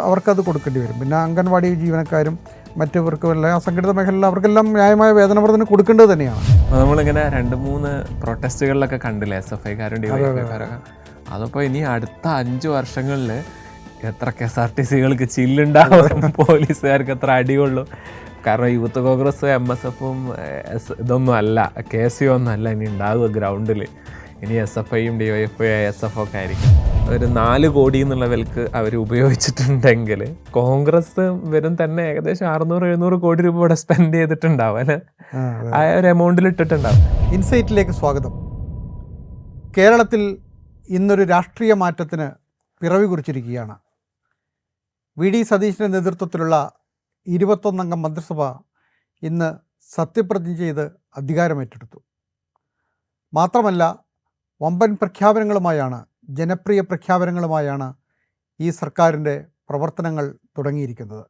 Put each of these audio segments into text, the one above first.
അവർക്കത് കൊടുക്കേണ്ടി വരും. പിന്നെ അംഗൻവാടി ജീവനക്കാരും മറ്റവർക്കുമെല്ലാം അസംഘടിത മേഖലയിൽ അവർക്കെല്ലാം ന്യായമായ വേതനവർദ്ധന കൊടുക്കേണ്ടത് തന്നെയാണ്. നമ്മളിങ്ങനെ 2-3 പ്രൊട്ടസ്റ്റുകളിലൊക്കെ കണ്ടില്ലേ SFIക്കാരും DYFIക്കാരൊക്കെ. അതപ്പോൾ ഇനി അടുത്ത 5 വർഷങ്ങളിൽ എത്ര KSRTCകൾക്ക് ചില്ലുണ്ടാവും, പോലീസുകാർക്ക് എത്ര അടികൊള്ളും. കാരണം യൂത്ത് കോൺഗ്രസ് MSFും ഇതൊന്നും അല്ല, KSU ഒന്നും അല്ല ഇനി ഉണ്ടാവുക ഗ്രൗണ്ടിൽ. ഇനി SFIയും DYFI SF ഒക്കെ ആയിരിക്കും. ഒരു 4 കോടി എന്നുള്ള വിലക്ക് അവർ ഉപയോഗിച്ചിട്ടുണ്ടെങ്കിൽ കോൺഗ്രസ് വരും തന്നെ ഏകദേശം 600-700 കോടി രൂപ ഇവിടെ സ്പെൻഡ് ചെയ്തിട്ടുണ്ടാവും അല്ലെ, ആ ഒരു എമൗണ്ടിൽ ഇട്ടിട്ടുണ്ടാവും. ഇൻസൈറ്റിലേക്ക് സ്വാഗതം. കേരളത്തിൽ ഇന്നൊരു രാഷ്ട്രീയ മാറ്റത്തിന് പിറവി കുറിച്ചിരിക്കുകയാണ്. VD സതീശൻ്റെ നേതൃത്വത്തിലുള്ള 21 അംഗ മന്ത്രിസഭ ഇന്ന് സത്യപ്രതിജ്ഞ ചെയ്ത് അധികാരമേറ്റെടുത്തു. മാത്രമല്ല വമ്പൻ പ്രഖ്യാപനങ്ങളുമായാണ്, ജനപ്രിയ പ്രഖ്യാപനങ്ങളുമായാണ് ഈ സർക്കാരിൻ്റെ പ്രവർത്തനങ്ങൾ തുടങ്ങിയിരിക്കുന്നത്.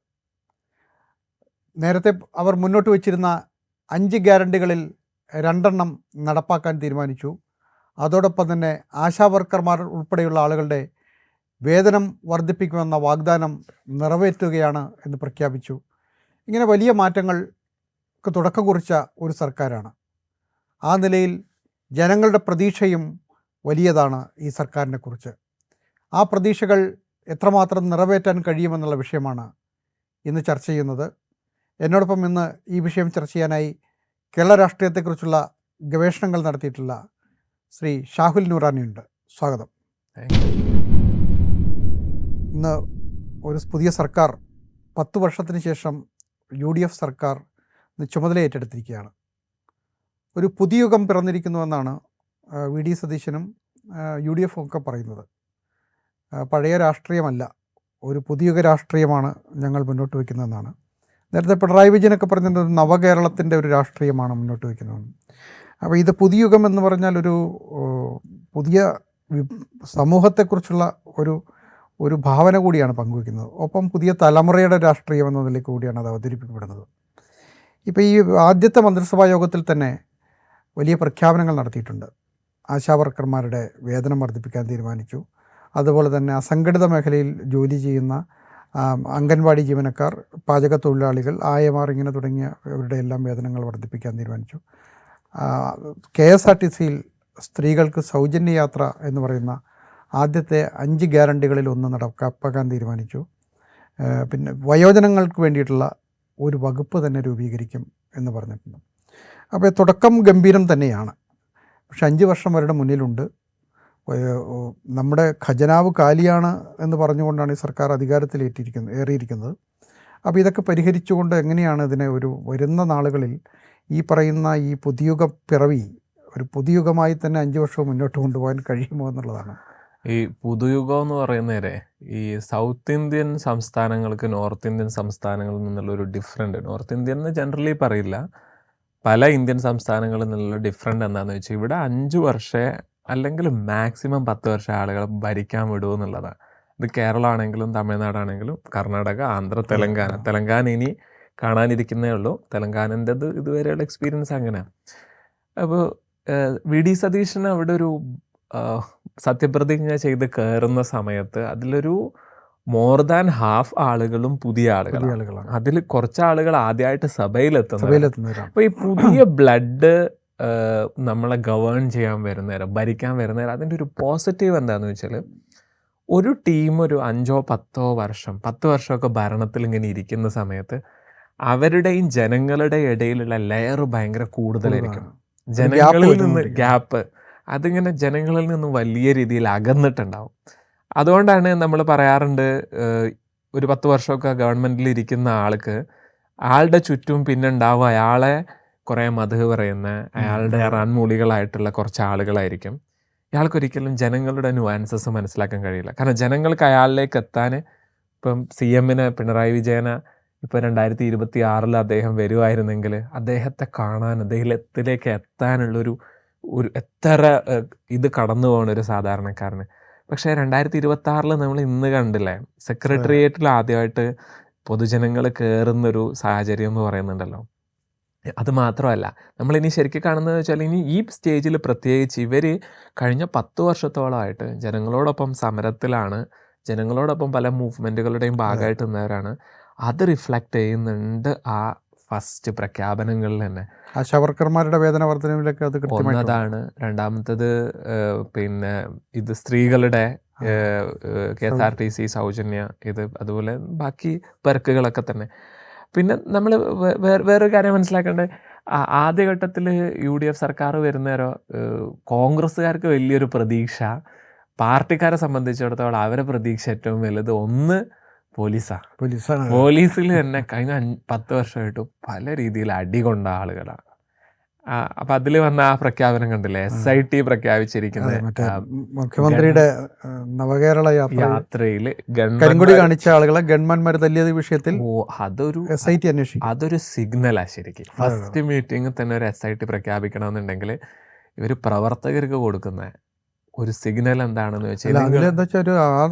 നേരത്തെ അവർ മുന്നോട്ട് വച്ചിരുന്ന 5 ഗ്യാരണ്ടികളിൽ 2 നടപ്പാക്കാൻ തീരുമാനിച്ചു. അതോടൊപ്പം തന്നെ ആശാവർക്കർമാർ ഉൾപ്പെടെയുള്ള ആളുകളുടെ വേതനം വർദ്ധിപ്പിക്കുമെന്ന വാഗ്ദാനം നിറവേറ്റുകയാണ് എന്ന് പ്രഖ്യാപിച്ചു. ഇങ്ങനെ വലിയ മാറ്റങ്ങൾക്ക് തുടക്കം കുറിച്ച ഒരു സർക്കാരാണ്. ആ നിലയിൽ ജനങ്ങളുടെ പ്രതീക്ഷയും വലിയതാണ് ഈ സർക്കാരിനെ കുറിച്ച്. ആ പ്രതീക്ഷകൾ എത്രമാത്രം നിറവേറ്റാൻ കഴിയുമെന്നുള്ള വിഷയമാണ് ഇന്ന് ചർച്ച ചെയ്യുന്നത്. എന്നോടൊപ്പം ഇന്ന് ഈ വിഷയം ചർച്ച ചെയ്യാനായി കേരള രാഷ്ട്രീയത്തെക്കുറിച്ചുള്ള ഗവേഷണങ്ങൾ നടത്തിയിട്ടുള്ള ശ്രീ ഷാഹുൽ നൂറാനിയുണ്ട്. സ്വാഗതം. ഇന്ന് ഒരു പുതിയ സർക്കാർ 10 വർഷത്തിന് ശേഷം UDF സർക്കാർ ചുമതല ഏറ്റെടുത്തിരിക്കുകയാണ്. ഒരു പുതിയ യുഗം പിറന്നിരിക്കുന്നുവെന്നാണ് VD സതീശനും UDF ഒക്കെ പറയുന്നത്. പഴയ രാഷ്ട്രീയമല്ല, ഒരു പുതിയുഗ രാഷ്ട്രീയമാണ് ഞങ്ങൾ മുന്നോട്ട് വയ്ക്കുന്നതെന്നാണ്. നേരത്തെ പിണറായി വിജയനൊക്കെ പറഞ്ഞത് നവകേരളത്തിൻ്റെ ഒരു രാഷ്ട്രീയമാണ് മുന്നോട്ട് വയ്ക്കുന്നതെന്ന്. അപ്പോൾ ഇത് പുതിയുഗം എന്ന് പറഞ്ഞാൽ ഒരു പുതിയ സമൂഹത്തെക്കുറിച്ചുള്ള ഒരു ഭാവന കൂടിയാണ് പങ്കുവയ്ക്കുന്നത്. ഒപ്പം പുതിയ തലമുറയുടെ രാഷ്ട്രീയം എന്നതിലേക്ക് കൂടിയാണ് അത് അവതരിപ്പിക്കപ്പെടുന്നത്. ഇപ്പോൾ ഈ ആദ്യത്തെ മന്ത്രിസഭാ യോഗത്തിൽ തന്നെ വലിയ പ്രഖ്യാപനങ്ങൾ നടത്തിയിട്ടുണ്ട്. ആശാവർക്കർമാരുടെ വേതനം വർദ്ധിപ്പിക്കാൻ തീരുമാനിച്ചു. അതുപോലെ തന്നെ അസംഘടിത മേഖലയിൽ ജോലി ചെയ്യുന്ന അംഗൻവാടി ജീവനക്കാർ, പാചക തൊഴിലാളികൾ, ആയമാർ ഇങ്ങനെ തുടങ്ങിയവരുടെ എല്ലാം വേതനങ്ങൾ വർദ്ധിപ്പിക്കാൻ തീരുമാനിച്ചു. KSRTCയിൽ സ്ത്രീകൾക്ക് സൗജന്യ യാത്ര എന്ന് പറയുന്ന ആദ്യത്തെ 5 ഗ്യാരണ്ടികളിൽ 1 നടപ്പാക്കാൻ തീരുമാനിച്ചു. പിന്നെ വയോജനങ്ങൾക്ക് വേണ്ടിയിട്ടുള്ള ഒരു വകുപ്പ് തന്നെ രൂപീകരിക്കും എന്ന് പറഞ്ഞിട്ടുണ്ട്. അപ്പോൾ തുടക്കം ഗംഭീരം തന്നെയാണ്. പക്ഷെ 5 വർഷം അവരുടെ മുന്നിലുണ്ട്. നമ്മുടെ ഖജനാവ് കാലിയാണ് എന്ന് പറഞ്ഞുകൊണ്ടാണ് ഈ സർക്കാർ ഏറിയിരിക്കുന്നത്. അപ്പോൾ ഇതൊക്കെ പരിഹരിച്ചുകൊണ്ട് എങ്ങനെയാണ് ഇതിനെ ഒരു വരുന്ന നാളുകളിൽ ഈ പറയുന്ന ഈ പുതിയുഗ പിറവി ഒരു പുതിയുഗമായി തന്നെ 5 വർഷവും മുന്നോട്ട് കൊണ്ടുപോകാൻ കഴിയുമോ എന്നുള്ളതാണ്. ഈ പുതുയുഗം എന്ന് പറയുന്നേരെ ഈ സൗത്ത് ഇന്ത്യൻ സംസ്ഥാനങ്ങൾക്ക് നോർത്ത് ഇന്ത്യൻ സംസ്ഥാനങ്ങളിൽ നിന്നുള്ളൊരു ഡിഫറൻറ്റ്, നോർത്ത് ഇന്ത്യൻ എന്ന് ജനറലി പറയില്ല, പല ഇന്ത്യൻ സംസ്ഥാനങ്ങളിൽ നിന്നുള്ള ഡിഫറൻറ്റ് എന്താണെന്ന് വെച്ചാൽ ഇവിടെ 5 വർഷം അല്ലെങ്കിൽ മാക്സിമം 10 വർഷം ആളുകളെ ഭരിക്കാൻ വിടുമോ എന്നുള്ളതാണ്. ഇത് കേരളം ആണെങ്കിലും തമിഴ്നാടാണെങ്കിലും കർണാടക, ആന്ധ്ര, തെലങ്കാന ഇനി കാണാനിരിക്കുന്നേ ഉള്ളൂ. തെലങ്കാനൻ്റെത് ഇതുവരെയുള്ള എക്സ്പീരിയൻസ് അങ്ങനെയാണ്. അപ്പോൾ VD സതീശന് അവിടെ ഒരു സത്യപ്രതിജ്ഞ ചെയ്ത് കയറുന്ന സമയത്ത് അതിലൊരു മോർ ദാൻ ഹാഫ് ആളുകളും പുതിയ ആളുകളാണ്. അതിൽ കുറച്ച് ആളുകൾ ആദ്യമായിട്ട് സഭയിലെത്തുന്നത്. അപ്പോൾ ഈ പുതിയ ബ്ലഡ് നമ്മളെ ഗവേൺ ചെയ്യാൻ വരുന്നേരം, ഭരിക്കാൻ വരുന്നേരം അതിൻ്റെ ഒരു പോസിറ്റീവ് എന്താണെന്ന് വെച്ചാൽ, ഒരു ടീം ഒരു 5-10 വർഷം 10 വർഷമൊക്കെ ഭരണത്തിൽ ഇങ്ങനെ ഇരിക്കുന്ന സമയത്ത് അവരുടെയും ജനങ്ങളുടെ ഇടയിലുള്ള ലെയർ ഭയങ്കര കൂടുതലായിരിക്കും. ജനങ്ങളിൽ നിന്ന് ഗ്യാപ്പ് അതിങ്ങനെ ജനങ്ങളിൽ നിന്ന് വലിയ രീതിയിൽ അകന്നിട്ടുണ്ടാവും. അതുകൊണ്ടാണ് നമ്മൾ പറയാറുണ്ട്, ഒരു 10 വർഷമൊക്കെ ഗവൺമെൻറ്റിൽ ഇരിക്കുന്ന ആളുടെ ചുറ്റും പിന്നെ ഉണ്ടാവും അയാളെ കുറേ മധു പറയുന്ന, അയാളുടെ റൺമൂളികളായിട്ടുള്ള കുറച്ച് ആളുകളായിരിക്കും. ഇയാൾക്കൊരിക്കലും ജനങ്ങളുടെ ന്യൂആൻസസ് മനസ്സിലാക്കാൻ കഴിയില്ല. കാരണം ജനങ്ങൾക്ക് അയാളിലേക്ക് എത്താൻ, ഇപ്പം CMന് പിണറായി വിജയനെ ഇപ്പോൾ 2026 അദ്ദേഹം വരുമായിരുന്നെങ്കിൽ അദ്ദേഹത്തെ കാണാൻ, അദ്ദേഹത്തിലേക്ക് എത്താനുള്ളൊരു എത്ര ഇത് കടന്നു പോകണ ഒരു സാധാരണക്കാരന്. പക്ഷേ 2026 നമ്മൾ ഇന്ന് കണ്ടില്ലേ, സെക്രട്ടേറിയറ്റിൽ ആദ്യമായിട്ട് പൊതുജനങ്ങൾ കയറുന്നൊരു സാഹചര്യം എന്ന് പറയുന്നുണ്ടല്ലോ. അത് മാത്രമല്ല, നമ്മളിനി ശരിക്കും കാണുന്നത് വെച്ചാൽ ഇനി ഈ സ്റ്റേജിൽ പ്രത്യേകിച്ച് ഇവർ കഴിഞ്ഞ 10 വർഷത്തോളമായിട്ട് ജനങ്ങളോടൊപ്പം സമരത്തിലാണ്, ജനങ്ങളോടൊപ്പം പല മൂവ്മെൻറ്റുകളുടെയും ഭാഗമായിട്ട് നിന്നവരാണ്. അത് റിഫ്ലക്റ്റ് ചെയ്യുന്നുണ്ട് ആ ഫസ്റ്റ് പ്രഖ്യാപനങ്ങളിൽ തന്നെ. ആശാവർക്കർമാരുടെ വേതന വർധനവിലൊക്കെ അത് കൃത്യമായിട്ട് ഒന്നതാണ്. രണ്ടാമത്തത് പിന്നെ ഇത് സ്ത്രീകളുടെ KSRTC സൗജന്യ ഇത്, അതുപോലെ ബാക്കി പെർക്കുകളൊക്കെ തന്നെ. പിന്നെ നമ്മൾ വേറൊരു കാര്യം മനസ്സിലാക്കേണ്ടത്, ആദ്യഘട്ടത്തിൽ UDF സർക്കാർ വരുന്നേരോ കോൺഗ്രസ്സുകാർക്ക് വലിയൊരു പ്രതീക്ഷ, പാർട്ടിക്കാരെ സംബന്ധിച്ചിടത്തോളം അവരെ പ്രതീക്ഷ ഏറ്റവും വലുത് ഒന്ന് പോലീസാണ്. പോലീസിൽ തന്നെ കഴിഞ്ഞ 10 വർഷമായിട്ട് പല രീതിയിൽ അടികൊണ്ട ആളുകളാണ്. അപ്പം അതിൽ വന്ന ആ പ്രഖ്യാപനം കണ്ടില്ലേ, SIT പ്രഖ്യാപിച്ചിരിക്കുന്നത് മുഖ്യമന്ത്രിയുടെ നവകേരള യാത്രയിൽ കരിങ്കൊടി കാണിച്ച ആളുകളെ ഗവൺമെന്റ് തല്ലിയത് വിഷയത്തിൽ അതൊരു SIT അന്വേഷിക്കും. അതൊരു സിഗ്നലാ ശരിക്കും. ഫസ്റ്റ് മീറ്റിംഗ് തന്നെ ഒരു SIT പ്രഖ്യാപിക്കണമെന്നുണ്ടെങ്കിൽ ഇവർ പ്രവർത്തകർക്ക് കൊടുക്കുന്ന ഒരു സിഗ്നൽ എന്താണെന്ന് വെച്ചാൽ, അതിലെന്താ വെച്ചാൽ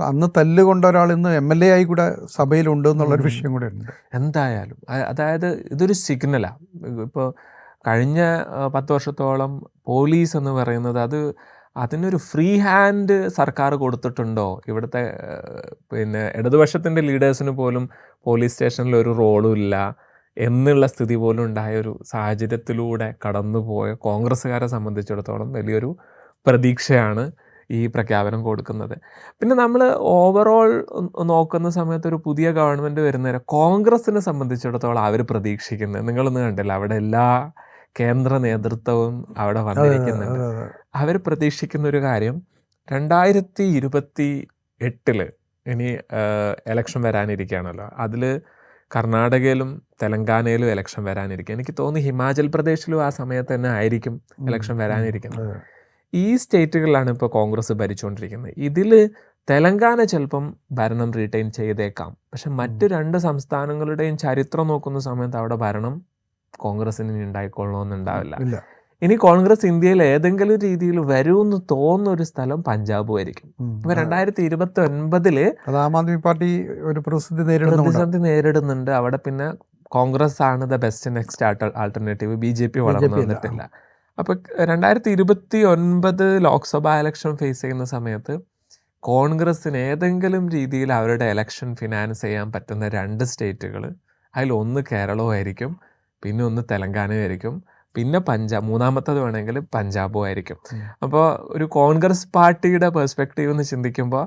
അന്ന് തല്ലുകൊണ്ട ഒരാൾ ഇന്ന് MLA ആയി കൂടെ സഭയിലുണ്ട് എന്നുള്ളൊരു വിഷയം കൂടെ ഉണ്ട്. എന്തായാലും അതായത് ഇതൊരു സിഗ്നലാ. ഇപ്പോൾ കഴിഞ്ഞ 10 വർഷത്തോളം പോലീസ് എന്ന് പറയുന്നത് അതിനൊരു ഫ്രീ ഹാൻഡ് സർക്കാർ കൊടുത്തിട്ടുണ്ടോ? ഇവിടുത്തെ പിന്നെ ഇടതുപക്ഷത്തിൻ്റെ ലീഡേഴ്സിന് പോലും പോലീസ് സ്റ്റേഷനിൽ ഒരു റോളും ഇല്ല എന്നുള്ള സ്ഥിതി പോലും ഉണ്ടായ ഒരു സാഹചര്യത്തിലൂടെ കടന്നുപോയ കോൺഗ്രസ്സുകാരെ സംബന്ധിച്ചിടത്തോളം വലിയൊരു പ്രതീക്ഷയാണ് ഈ പ്രഖ്യാപനം കൊടുക്കുന്നത്. പിന്നെ നമ്മൾ ഓവറോൾ നോക്കുന്ന സമയത്ത് ഒരു പുതിയ ഗവൺമെൻറ് വരുന്നേരം കോൺഗ്രസ്സിനെ സംബന്ധിച്ചിടത്തോളം അവർ പ്രതീക്ഷിക്കുന്നത്, നിങ്ങളൊന്നും കണ്ടില്ല, അവിടെ എല്ലാ കേന്ദ്ര നേതൃത്വവും അവിടെ വന്നിരിക്കുന്നുണ്ട്. അവർ പ്രതീക്ഷിക്കുന്ന ഒരു കാര്യം, 2028 ഇനി എലക്ഷൻ വരാനിരിക്കുകയാണല്ലോ, അതിൽ കർണാടകയിലും തെലങ്കാനയിലും എലക്ഷൻ വരാനിരിക്കുക. എനിക്ക് തോന്നുന്നു ഹിമാചൽ പ്രദേശിലും ആ സമയത്ത് തന്നെ ആയിരിക്കും എലക്ഷൻ വരാനിരിക്കുന്നത്. ഈ സ്റ്റേറ്റുകളിലാണ് ഇപ്പോൾ കോൺഗ്രസ് ഭരിച്ചുകൊണ്ടിരിക്കുന്നത്. ഇതിൽ തെലങ്കാന ചിലപ്പം ഭരണം റീറ്റെയിൻ ചെയ്തേക്കാം. പക്ഷെ മറ്റ് 2 സംസ്ഥാനങ്ങളുടെയും ചരിത്രം നോക്കുന്ന സമയത്ത് അവിടെ ഭരണം കോൺഗ്രസിന് ഉണ്ടായിക്കൊള്ളണമെന്നുണ്ടാവില്ല. ഇനി കോൺഗ്രസ് ഇന്ത്യയിൽ ഏതെങ്കിലും രീതിയിൽ വരുമെന്ന് തോന്നുന്ന ഒരു സ്ഥലം പഞ്ചാബും ആയിരിക്കും. ഇപ്പൊ 2029 ആം ആദ്മി പാർട്ടി ഒരു പ്രതിസന്ധി നേരിടുന്നുണ്ട്. അവിടെ പിന്നെ കോൺഗ്രസ് ആണ് the best next alternative. BJP വളർന്നു വന്നിട്ടില്ല. അപ്പോൾ 2029 ലോക്സഭാ ഇലക്ഷൻ ഫേസ് ചെയ്യുന്ന സമയത്ത് കോൺഗ്രസ്സിന് ഏതെങ്കിലും രീതിയിൽ അവരുടെ ഇലക്ഷൻ ഫിനാൻസ് ചെയ്യാൻ പറ്റുന്ന 2 സ്റ്റേറ്റുകൾ, അതിലൊന്ന് കേരളമായിരിക്കും, പിന്നെ ഒന്ന് തെലങ്കാനയായിരിക്കും, പിന്നെ മൂന്നാമത്തത് വേണമെങ്കിൽ പഞ്ചാബും ആയിരിക്കും. അപ്പോൾ ഒരു കോൺഗ്രസ് പാർട്ടിയുടെ പെർസ്പെക്റ്റീവ് എന്ന് ചിന്തിക്കുമ്പോൾ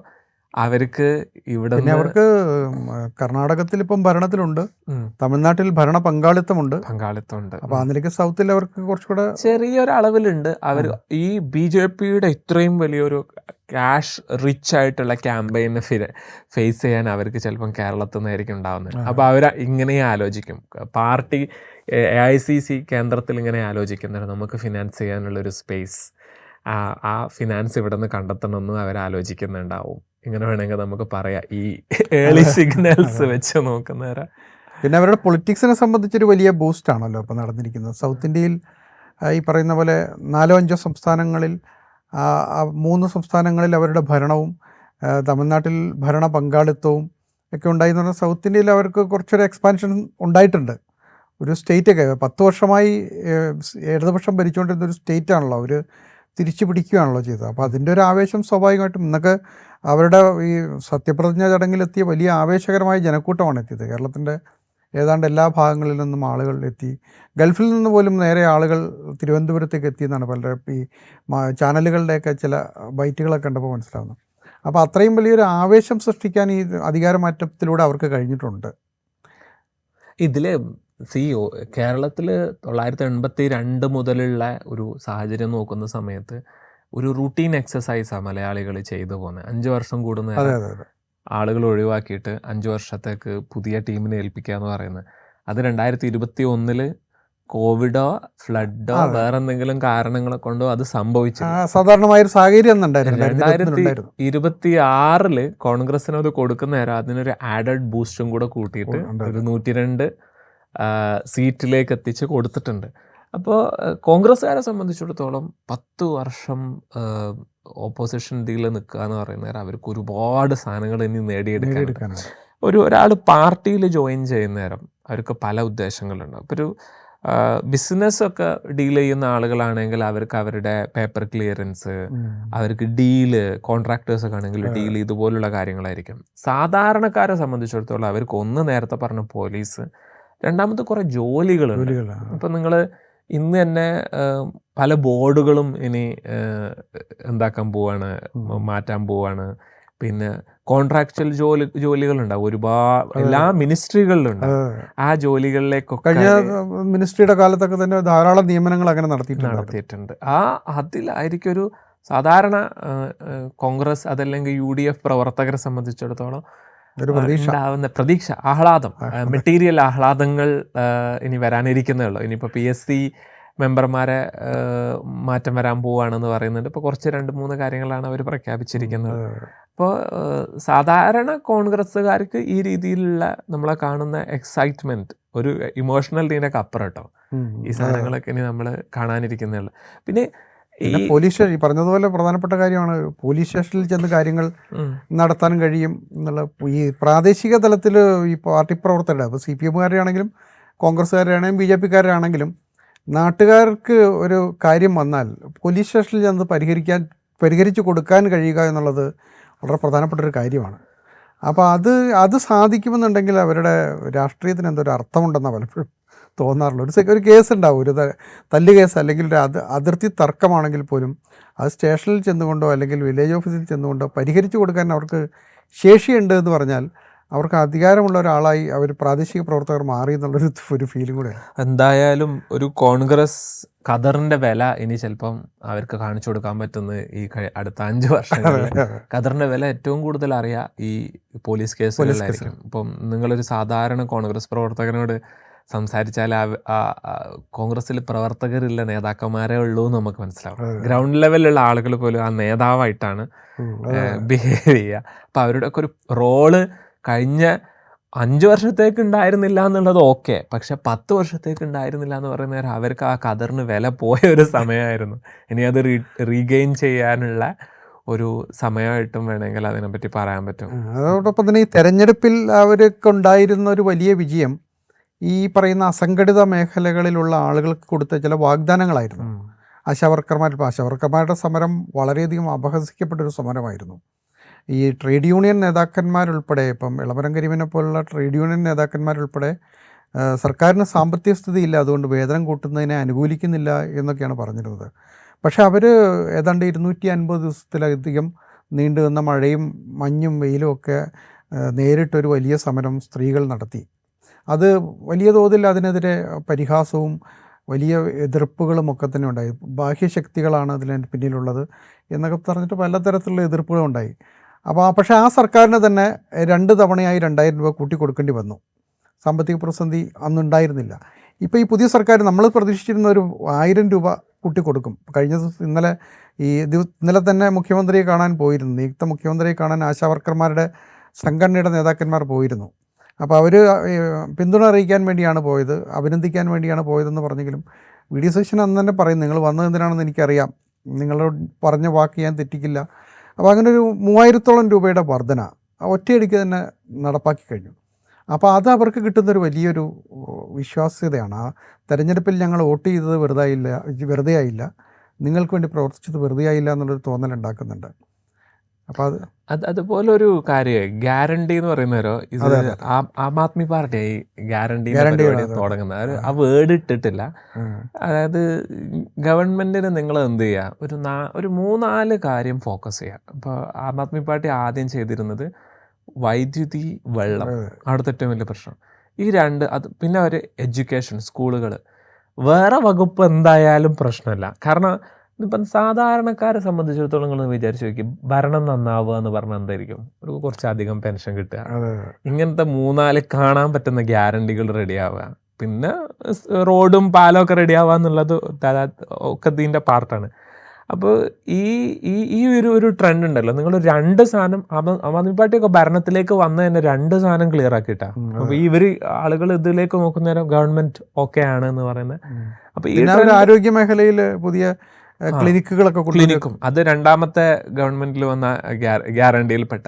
അവർക്ക് ഇവിടെ അവർക്ക് കർണാടകത്തിൽ ഇപ്പം ഭരണത്തിലുണ്ട്, തമിഴ്നാട്ടിൽ ഭരണ പങ്കാളിത്തമുണ്ട്. അപ്പൊ അതിലേക്ക് സൗത്തിൽ അവർക്ക് കുറച്ചുകൂടെ ചെറിയൊരളവിലുണ്ട്. അവർ ഈ BJPയുടെ ഇത്രയും വലിയൊരു ക്യാഷ് റിച്ച് ആയിട്ടുള്ള ക്യാമ്പയിനെ ഫേസ് ചെയ്യാൻ അവർക്ക് ചിലപ്പം കേരളത്തിൽ നിന്നായിരിക്കും ഉണ്ടാവുന്നത്. അപ്പോൾ അവർ ഇങ്ങനെ ആലോചിക്കും, പാർട്ടി AICC കേന്ദ്രത്തിൽ ഇങ്ങനെ ആലോചിക്കുന്നത് നമുക്ക് ഫിനാൻസ് ചെയ്യാനുള്ളൊരു സ്പേസ്, ആ ഫിനാൻസ് ഇവിടെ നിന്ന് കണ്ടെത്തണമെന്ന് അവർ ആലോചിക്കുന്നുണ്ടാവും. ഇങ്ങനെ വേണമെങ്കിൽ നമുക്ക് പറയാം, ഈ ഏർലി സിഗ്നൽസ് വെച്ച് നോക്കുന്നവരെ. പിന്നെ അവരുടെ പൊളിറ്റിക്സിനെ സംബന്ധിച്ചൊരു വലിയ ബൂസ്റ്റ് ആണല്ലോ ഇപ്പോൾ നടന്നിരിക്കുന്നത്. സൗത്ത് ഇന്ത്യയിൽ ഈ പറയുന്ന പോലെ 4-5 സംസ്ഥാനങ്ങളിൽ 3 സംസ്ഥാനങ്ങളിൽ അവരുടെ ഭരണവും തമിഴ്നാട്ടിൽ ഭരണ പങ്കാളിത്തവും ഒക്കെ ഉണ്ടായി എന്ന് പറഞ്ഞാൽ സൗത്ത് ഇന്ത്യയിൽ അവർക്ക് കുറച്ചൊരു എക്സ്പാൻഷൻ ഉണ്ടായിട്ടുണ്ട്. ഒരു സ്റ്റേറ്റൊക്കെ 10 വർഷമായി ഇടതുപക്ഷം ഭരിച്ചുകൊണ്ടിരുന്ന ഒരു സ്റ്റേറ്റാണല്ലോ അവർ തിരിച്ചു പിടിക്കുകയാണല്ലോ ചെയ്തത്. അപ്പോൾ അതിൻ്റെ ഒരു ആവേശം സ്വാഭാവികമായിട്ടും ഇന്നൊക്കെ അവരുടെ ഈ സത്യപ്രതിജ്ഞാ ചടങ്ങിലെത്തിയ വലിയ ആവേശകരമായ ജനക്കൂട്ടമാണ് എത്തിയത്. കേരളത്തിൻ്റെ ഏതാണ്ട് എല്ലാ ഭാഗങ്ങളിൽ നിന്നും ആളുകൾ എത്തി. ഗൾഫിൽ നിന്ന് പോലും നേരെ ആളുകൾ തിരുവനന്തപുരത്തേക്ക് എത്തിയെന്നാണ് പലരും ഈ ചാനലുകളുടെയൊക്കെ ചില ബൈറ്റുകളൊക്കെ കണ്ടപ്പോൾ മനസ്സിലാവുന്നത്. അപ്പോൾ അത്രയും വലിയൊരു ആവേശം സൃഷ്ടിക്കാൻ ഈ അധികാരമാറ്റത്തിലൂടെ അവർക്ക് കഴിഞ്ഞിട്ടുണ്ട്. ഇതിൽ കേരളത്തിൽ 982 മുതലുള്ള ഒരു സാഹചര്യം നോക്കുന്ന സമയത്ത് ഒരു റൂട്ടീൻ എക്സസൈസാണ് മലയാളികൾ ചെയ്തു പോകുന്നത്. 5 വർഷം കൂടുന്ന ആളുകൾ ഒഴിവാക്കിയിട്ട് 5 വർഷത്തേക്ക് പുതിയ ടീമിനെ ഏൽപ്പിക്കുക എന്ന് പറയുന്നത്. അത് 2021 കോവിഡോ ഫ്ലഡോ വേറെ എന്തെങ്കിലും കാരണങ്ങളെ കൊണ്ടോ അത് സംഭവിച്ചു. സാധാരണമായൊരു സാഹചര്യം 2026 കോൺഗ്രസിന് അത് കൊടുക്കുന്ന നേരം അതിനൊരു ആഡഡ് ബൂസ്റ്റും കൂടെ കൂട്ടിയിട്ട് ഒരു 102 സീറ്റിലേക്ക് എത്തിച്ച് കൊടുത്തിട്ടുണ്ട്. അപ്പോൾ കോൺഗ്രസ്സുകാരെ സംബന്ധിച്ചിടത്തോളം 10 വർഷം ഓപ്പോസിഷൻ ഇതിൽ നിൽക്കുക എന്ന് പറയുന്നേരം അവർക്ക് ഒരുപാട് സാധനങ്ങൾ ഇനി നേടിയെടുക്കാൻ. ഒരാൾ പാർട്ടിയിൽ ജോയിൻ ചെയ്യുന്ന നേരം അവർക്ക് പല ഉദ്ദേശങ്ങളുണ്ട്. അപ്പോൾ ഒരു ബിസിനസ്സൊക്കെ ഡീൽ ചെയ്യുന്ന ആളുകളാണെങ്കിൽ അവർക്ക് അവരുടെ പേപ്പർ ക്ലിയറൻസ്, അവർക്ക് ഡീല്, കോൺട്രാക്ടേഴ്സൊക്കെ ആണെങ്കിൽ ഡീൽ ഇതുപോലുള്ള കാര്യങ്ങളായിരിക്കും. സാധാരണക്കാരെ സംബന്ധിച്ചിടത്തോളം അവർക്ക് ഒന്ന് നേരത്തെ പറഞ്ഞ പോലീസ്, രണ്ടാമത്തെ കുറേ ജോലികളുണ്ട്. ഇപ്പം നിങ്ങൾ ഇന്ന് തന്നെ പല ബോർഡുകളും ഇനി എന്താക്കാൻ പോവാണ്, മാറ്റാൻ പോവാണ്. പിന്നെ കോൺട്രാക്ച്വൽ ജോലികളുണ്ടാവും, ഒരുപാട് എല്ലാ മിനിസ്ട്രികളിലുണ്ടാവും. ആ ജോലികളിലേക്കൊക്കെ കഴിഞ്ഞ മിനിസ്ട്രിയുടെ കാലത്തൊക്കെ തന്നെ ധാരാളം നിയമനങ്ങൾ അങ്ങനെ നടത്തിയിട്ടുണ്ട്. അതിലായിരിക്കും ഒരു സാധാരണ കോൺഗ്രസ് അതല്ലെങ്കിൽ UDF പ്രവർത്തകരെ സംബന്ധിച്ചിടത്തോളം ഉണ്ടാവുന്ന പ്രതീക്ഷ, ആഹ്ലാദം, മെറ്റീരിയൽ ആഹ്ലാദങ്ങൾ ഇനി വരാനിരിക്കുന്നേ ഉള്ളൂ. ഇനിയിപ്പോൾ PSC മെമ്പർമാരെ മാറ്റം വരാൻ പോവുകയാണെന്ന് പറയുന്നുണ്ട്. ഇപ്പോൾ കുറച്ച് 2-3 കാര്യങ്ങളാണ് അവർ പ്രഖ്യാപിച്ചിരിക്കുന്നത്. അപ്പോൾ സാധാരണ കോൺഗ്രസ്സുകാർക്ക് ഈ രീതിയിലുള്ള നമ്മളെ കാണുന്ന എക്സൈറ്റ്മെൻറ്റ്, ഒരു ഇമോഷണൽ ഡീനൊക്കെ അപ്പുറം കേട്ടോ, ഈ സാധനങ്ങളൊക്കെ ഇനി നമ്മൾ കാണാനിരിക്കുന്നേ ഉള്ളൂ. പിന്നെ പോലീസ് സ്റ്റേഷൻ, ഈ പറഞ്ഞതുപോലെ പ്രധാനപ്പെട്ട കാര്യമാണ്, പോലീസ് സ്റ്റേഷനിൽ ചെന്ന് കാര്യങ്ങൾ നടത്താനും കഴിയും എന്നുള്ള. ഈ പ്രാദേശിക തലത്തിൽ ഈ പാർട്ടി പ്രവർത്തകരുടെ, അപ്പോൾ CPM ആണെങ്കിലും കോൺഗ്രസ്സുകാരാണെങ്കിലും BJP ആണെങ്കിലും നാട്ടുകാർക്ക് ഒരു കാര്യം വന്നാൽ പോലീസ് സ്റ്റേഷനിൽ ചെന്ന് പരിഹരിച്ചു കൊടുക്കാൻ കഴിയുക എന്നുള്ളത് വളരെ പ്രധാനപ്പെട്ട ഒരു കാര്യമാണ്. അപ്പോൾ അത് സാധിക്കുമെന്നുണ്ടെങ്കിൽ അവരുടെ രാഷ്ട്രീയത്തിന് എന്തൊരു അർത്ഥമുണ്ടെന്നാണ് പലപ്പോഴും തോന്നാറുള്ളൂ. ഒരു കേസ് ഉണ്ടാവും, ഒരു തല്ല് കേസ് അല്ലെങ്കിൽ ഒരു അതിർത്തി തർക്കമാണെങ്കിൽ പോലും അത് സ്റ്റേഷനിൽ ചെന്നുകൊണ്ടോ അല്ലെങ്കിൽ വില്ലേജ് ഓഫീസിൽ ചെന്നുകൊണ്ടോ പരിഹരിച്ചു കൊടുക്കാൻ അവർക്ക് ശേഷിയുണ്ട് എന്ന് പറഞ്ഞാൽ അവർക്ക് അധികാരമുള്ള ഒരാളായി അവർ പ്രാദേശിക പ്രവർത്തകർ മാറി എന്നുള്ളൊരു ഫീലും കൂടെ. എന്തായാലും ഒരു കോൺഗ്രസ് ഖദറിന്റെ വില ഇനി ചിലപ്പം അവർക്ക് കാണിച്ചു കൊടുക്കാൻ പറ്റുന്നത് ഈ അടുത്ത 5 വർഷങ്ങളിൽ ഖദറിന്റെ വില ഏറ്റവും കൂടുതൽ അറിയാം ഈ പോലീസ് കേസുകളിലായിരിക്കും. ഇപ്പം നിങ്ങളൊരു സാധാരണ കോൺഗ്രസ് പ്രവർത്തകനോട് സംസാരിച്ചാൽ കോൺഗ്രസ്സിൽ പ്രവർത്തകരില്ല, നേതാക്കന്മാരേ ഉള്ളൂ എന്ന് നമുക്ക് മനസ്സിലാവും. ഗ്രൗണ്ട് ലെവലിലുള്ള ആളുകൾ പോലും ആ നേതാവായിട്ടാണ് ബിഹേവ് ചെയ്യുക. അപ്പം അവരുടെ ഒക്കെ ഒരു റോള് കഴിഞ്ഞ 5 വർഷത്തേക്ക് ഉണ്ടായിരുന്നില്ല എന്നുള്ളത് ഓക്കെ, പക്ഷെ 10 വർഷത്തേക്ക് ഉണ്ടായിരുന്നില്ല എന്ന് പറയുന്ന നേരം അവർക്ക് ആ ഖദറിന് വില പോയ ഒരു സമയമായിരുന്നു. ഇനി അത് റീഗെയിൻ ചെയ്യാനുള്ള ഒരു സമയമായിട്ടും വേണമെങ്കിൽ അതിനെപ്പറ്റി പറയാൻ പറ്റും. അതോടൊപ്പം തന്നെ ഈ തെരഞ്ഞെടുപ്പിൽ അവർക്ക് ഉണ്ടായിരുന്ന ഒരു വലിയ വിജയം ഈ പറയുന്ന അസംഘടിത മേഖലകളിലുള്ള ആളുകൾക്ക് കൊടുത്ത ചില വാഗ്ദാനങ്ങളായിരുന്നു. ആശാവർക്കർമാരുടെ സമരം വളരെയധികം അപഹസിക്കപ്പെട്ടൊരു സമരമായിരുന്നു. ഈ ട്രേഡ് യൂണിയൻ നേതാക്കന്മാരുൾപ്പെടെ, ഇപ്പം ഇളമരം കരീമിനെ പോലുള്ള ട്രേഡ് യൂണിയൻ നേതാക്കന്മാരുൾപ്പെടെ സർക്കാരിന് സാമ്പത്തിക സ്ഥിതിയില്ല, അതുകൊണ്ട് വേതനം കൂട്ടുന്നതിനെ അനുകൂലിക്കുന്നില്ല എന്നൊക്കെയാണ് പറഞ്ഞിരുന്നത്. പക്ഷേ അവർ ഏതാണ്ട് 250 ദിവസത്തിലധികം നീണ്ടു നിന്ന മഴയും മഞ്ഞും വെയിലും ഒക്കെ നേരിട്ടൊരു വലിയ സമരം സ്ത്രീകൾ നടത്തി. അത് വലിയ തോതിൽ അതിനെതിരെ പരിഹാസവും വലിയ എതിർപ്പുകളും ഒക്കെ തന്നെ ഉണ്ടായി. ബാഹ്യശക്തികളാണ് അതിന് പിന്നിലുള്ളത് എന്നൊക്കെ പറഞ്ഞിട്ട് പലതരത്തിലുള്ള എതിർപ്പുകളും ഉണ്ടായി. പക്ഷേ ആ സർക്കാരിന് തന്നെ 2 തവണയായി 2000 രൂപ കൂട്ടി കൊടുക്കേണ്ടി വന്നു. സാമ്പത്തിക പ്രതിസന്ധി അന്നുണ്ടായിരുന്നില്ല. ഇപ്പോൾ ഈ പുതിയ സർക്കാർ നമ്മൾ പ്രതീക്ഷിച്ചിരുന്ന ഒരു 1000 രൂപ കൂട്ടി കൊടുക്കും. ഇന്നലെ തന്നെ മുഖ്യമന്ത്രിയെ കാണാൻ പോയിരുന്നു. നിയുക്ത മുഖ്യമന്ത്രിയെ കാണാൻ ആശാവർക്കർമാരുടെ സംഘടനയുടെ നേതാക്കന്മാർ പോയിരുന്നു. അപ്പോൾ അവർ പിന്തുണ അറിയിക്കാൻ വേണ്ടിയാണ് പോയത്, അഭിനന്ദിക്കാൻ വേണ്ടിയാണ് പോയതെന്ന് പറഞ്ഞെങ്കിലും VD സതീശൻ അന്ന് തന്നെ പറയും, നിങ്ങൾ വന്നത് എന്തിനാണെന്ന് എനിക്കറിയാം, നിങ്ങളോട് പറഞ്ഞ വാക്ക് ഞാൻ തെറ്റിക്കില്ല. അപ്പോൾ അങ്ങനെ ഒരു 3000-ഓളം രൂപയുടെ വർധന ഒറ്റയടിക്ക് തന്നെ നടപ്പാക്കി കഴിഞ്ഞു. അപ്പോൾ അത് അവർക്ക് കിട്ടുന്നൊരു വലിയൊരു വിശ്വാസ്യതയാണ്. ആ തെരഞ്ഞെടുപ്പിൽ ഞങ്ങൾ വോട്ട് ചെയ്തത് വെറുതെ ആയില്ല, നിങ്ങൾക്ക് വേണ്ടി പ്രവർത്തിച്ചത് വെറുതെ ആയില്ല എന്നുള്ളൊരു തോന്നലുണ്ടാക്കുന്നുണ്ട്. അപ്പോൾ അതുപോലെ ഒരു കാര്യം ഗ്യാരണ്ടി എന്ന് പറയുന്നവരോ, ഇത് ആം ആദ്മി പാർട്ടി ഗ്യാരണ്ടി തുടങ്ങുന്നത് ആ വേർഡ് ഇട്ടിട്ടില്ല. അതായത് ഗവൺമെന്റിന് നിങ്ങൾ എന്ത് ചെയ്യുക, ഒരു 3-4 കാര്യം ഫോക്കസ് ചെയ്യുക. ഇപ്പോൾ ആം ആദ്മി പാർട്ടി ആദ്യം ചെയ്തിരുന്നത് വൈദ്യുതി, വെള്ളം, അവിടുത്തെ ഏറ്റവും വലിയ പ്രശ്നം. ഈ 2, അത് പിന്നെ അവർ എഡ്യൂക്കേഷൻ, സ്കൂളുകൾ, വേറെ വകുപ്പ് എന്തായാലും പ്രശ്നമില്ല. കാരണം ഇപ്പം സാധാരണക്കാരെ സംബന്ധിച്ചിടത്തോളം നിങ്ങൾ വിചാരിച്ചു നോക്കി, ഭരണം നന്നാവുക എന്ന് പറഞ്ഞാൽ എന്തായിരിക്കും, കുറച്ചധികം പെൻഷൻ കിട്ടുക, ഇങ്ങനത്തെ 3-4 കാണാൻ പറ്റുന്ന ഗ്യാരണ്ടികൾ റെഡിയാവുക, പിന്നെ റോഡും പാലമൊക്കെ റെഡിയാവുക എന്നുള്ളത് ഒക്കെ ഇതിൻ്റെ പാർട്ടാണ്. അപ്പോൾ ഈ ഒരു ട്രെൻഡ് ഉണ്ടല്ലോ, നിങ്ങൾ 2 സാധനം ആം ആദ്മി പാർട്ടിയൊക്കെ ഭരണത്തിലേക്ക് വന്ന തന്നെ 2 സാധനം ക്ലിയർ ആക്കിയിട്ടാണ്. അപ്പോൾ ആളുകൾ ഇതിലേക്ക് നോക്കുന്നേരം ഗവൺമെന്റ് ഓക്കെ ആണ് എന്ന് പറയുന്നത്. അപ്പോൾ ഈ ആരോഗ്യ മേഖലയിൽ പുതിയ ക്ലിനിക്കും അത് രണ്ടാമത്തെ ഗവൺമെന്റിൽ വന്ന ഗ്യാരണ്ടിയിൽപ്പെട്ട.